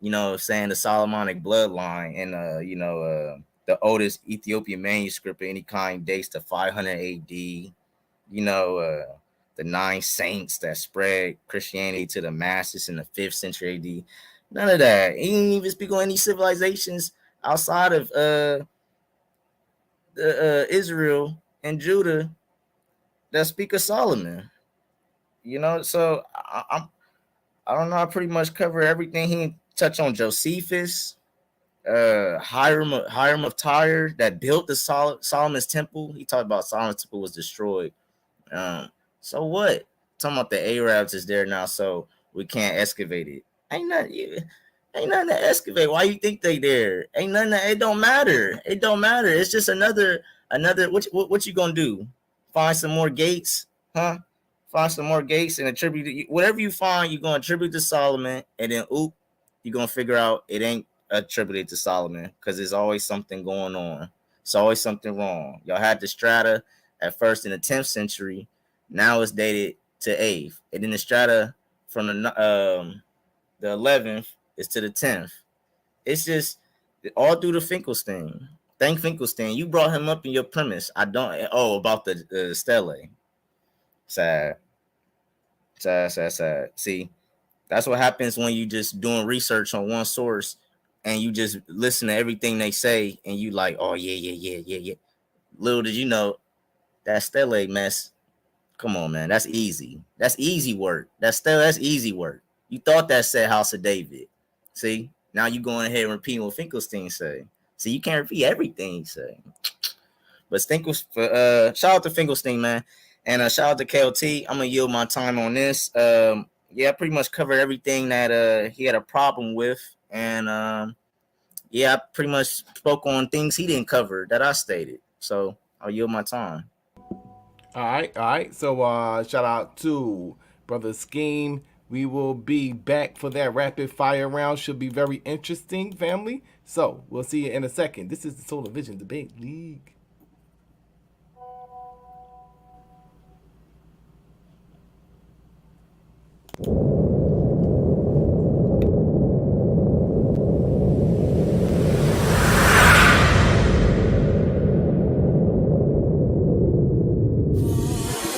saying the Solomonic bloodline and, the oldest Ethiopian manuscript of any kind dates to 500 AD. The 9 saints that spread Christianity to the masses in the 5th century AD. None of that. He didn't even speak on any civilizations outside of Israel and Judah that speak of Solomon. So I don't know. I pretty much cover everything. He didn't touch on Josephus, Hiram of Tyre that built the Solomon's temple. He talked about Solomon's temple was destroyed. Um, so what? Talking about the Arabs is there now, so we can't excavate it. Ain't nothing to excavate. Why you think they there? Ain't nothing. It don't matter. It don't matter. It's just another. What you gonna do? Find some more gates, huh? Find some more gates and attribute whatever you find. You're gonna attribute to Solomon, and then you're gonna figure out it ain't attributed to Solomon because there's always something going on. It's always something wrong. Y'all had the strata at first in the 10th century. Now it's dated to 8th, and then the strata from the 11th is to the 10th. It's just all through the Finkelstein. Thank Finkelstein. You brought him up in your premise. I don't. Oh, about the stele. Sad. Sad, sad, sad. See, that's what happens when you just doing research on one source and you just listen to everything they say and you like, oh yeah, yeah, yeah, yeah, yeah. Little did you know that stele mess. Come on, man. That's easy. That's easy work. That's easy work. You thought that said House of David. See, now you going ahead and repeating what Finkelstein say. See, you can't repeat everything he say. But shout out to Finkelstein, man. And shout out to KLT. I'm gonna yield my time on this. I pretty much covered everything that he had a problem with. And I pretty much spoke on things he didn't cover that I stated. So I'll yield my time. All right. So shout out to Brother Skeem. We will be back for that rapid fire round. Should be very interesting, family. So we'll see you in a second. This is the Solar Vision Debate League.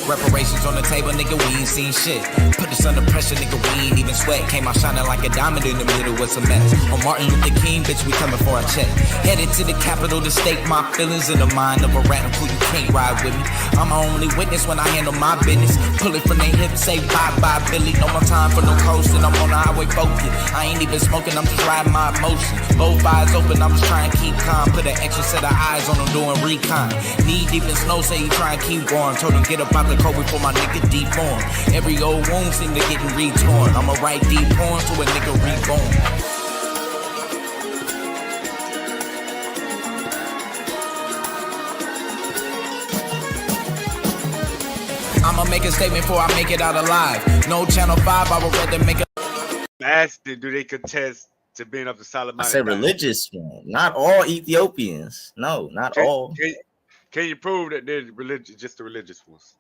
Reparations on the table, nigga, we ain't seen shit. Put us under pressure, nigga, we ain't even sweat. Came out shining like a diamond in the middle, what's a mess? On Martin Luther King, bitch, we coming for a check. Headed to the Capitol to stake my feelings in the mind of a radical, you can't ride with me. I'm my only witness when I handle my business. Pull it from their hips, say bye-bye, Billy. No more time for no coasting, I'm on the highway focused. I ain't even smoking, I'm just riding my emotions. Both eyes open, I'm just trying to keep calm. Put an extra set of eyes on them doing recon. Knee deep in snow, say he trying to keep going. Told him get up out the cold before my nigga deform. Every old wound seem to getting retorn. I'ma write deep poems to a nigga reborn. I'ma make a statement before I make it out alive. No Channel 5, I would rather make a... Asked do they contest to being up to Solomon? I said religious one. Not all Ethiopians. No, not all. Can you prove that they're religious, just the religious ones?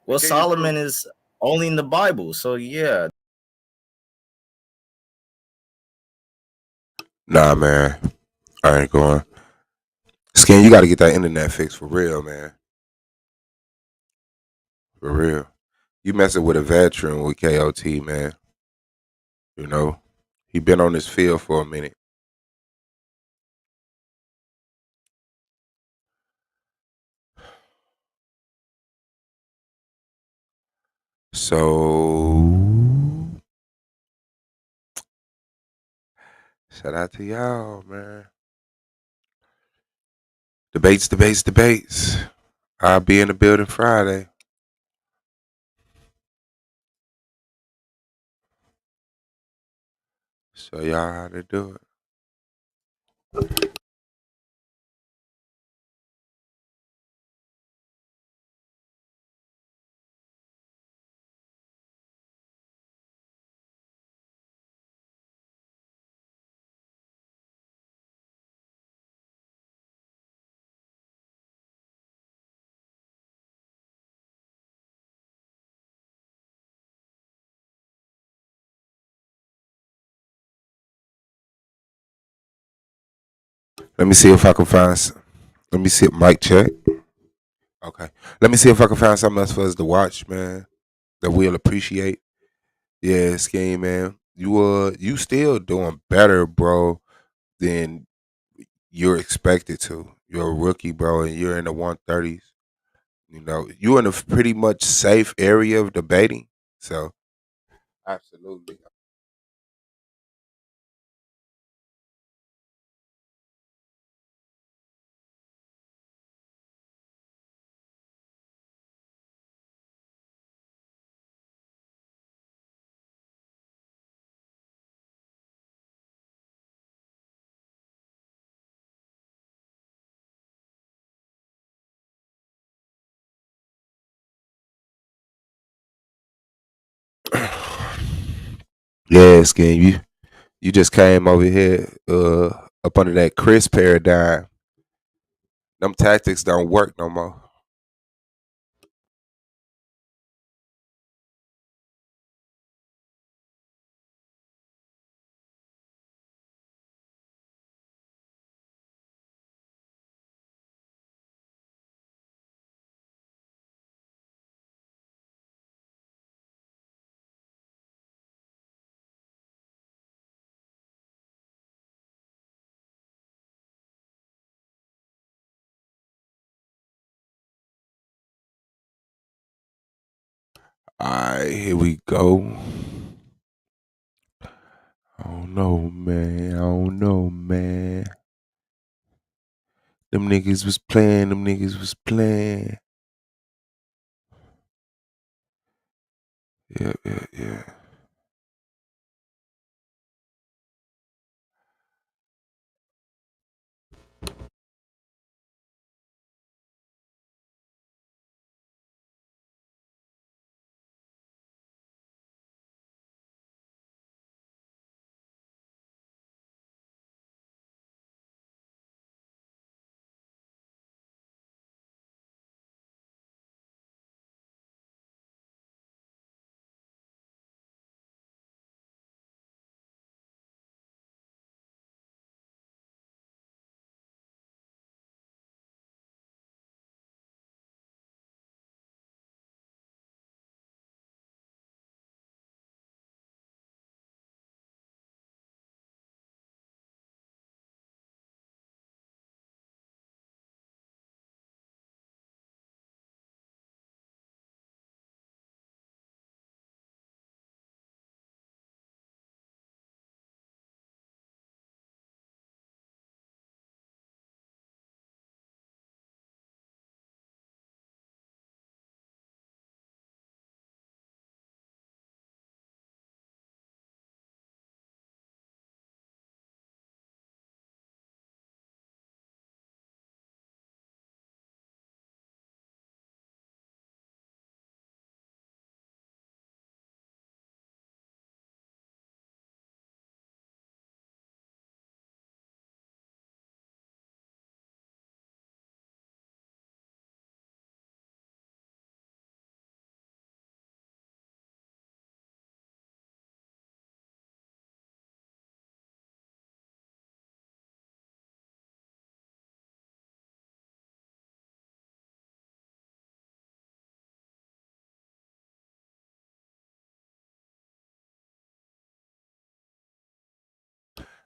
Well, Solomon is only in the Bible, so yeah. Nah, man. I ain't going. Skin, you got to get that internet fixed for real, man. For real. You messing with a veteran with KOT, man. You know, he been on this field for a minute. So, shout out to y'all, man. Debates. I'll be in the building Friday. Show y'all how to do it. Let me see if I can find. Let me see. Mic check. Okay. Let me see if I can find something else for us to watch, man. That we'll appreciate. Yeah, Skeem, man. You still doing better, bro, than you're expected to. you're a rookie, bro, and you're in the 130s. You know, you're in a pretty much safe area of debating. So, absolutely. Yeah, Skeem, you just came over here up under that Chris paradigm. Them tactics don't work no more. All right, here we go. I don't know, man. I don't know, man. Them niggas was playing. Them niggas was playing. Yeah, yeah, yeah.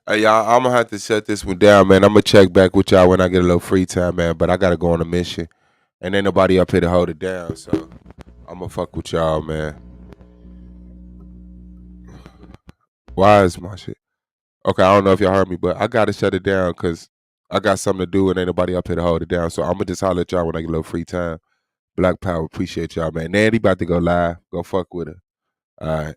Hey, y'all, I'm gonna have to shut this one down, man. I'm gonna check back with y'all when I get a little free time, man. But I gotta go on a mission, and ain't nobody up here to hold it down. So I'm gonna fuck with y'all, man. Why is my shit? Okay, I don't know if y'all heard me, but I gotta shut it down because I got something to do, and ain't nobody up here to hold it down. So I'm gonna just holler at y'all when I get a little free time. Black Power, appreciate y'all, man. Nandy about to go live. Go fuck with her. All right.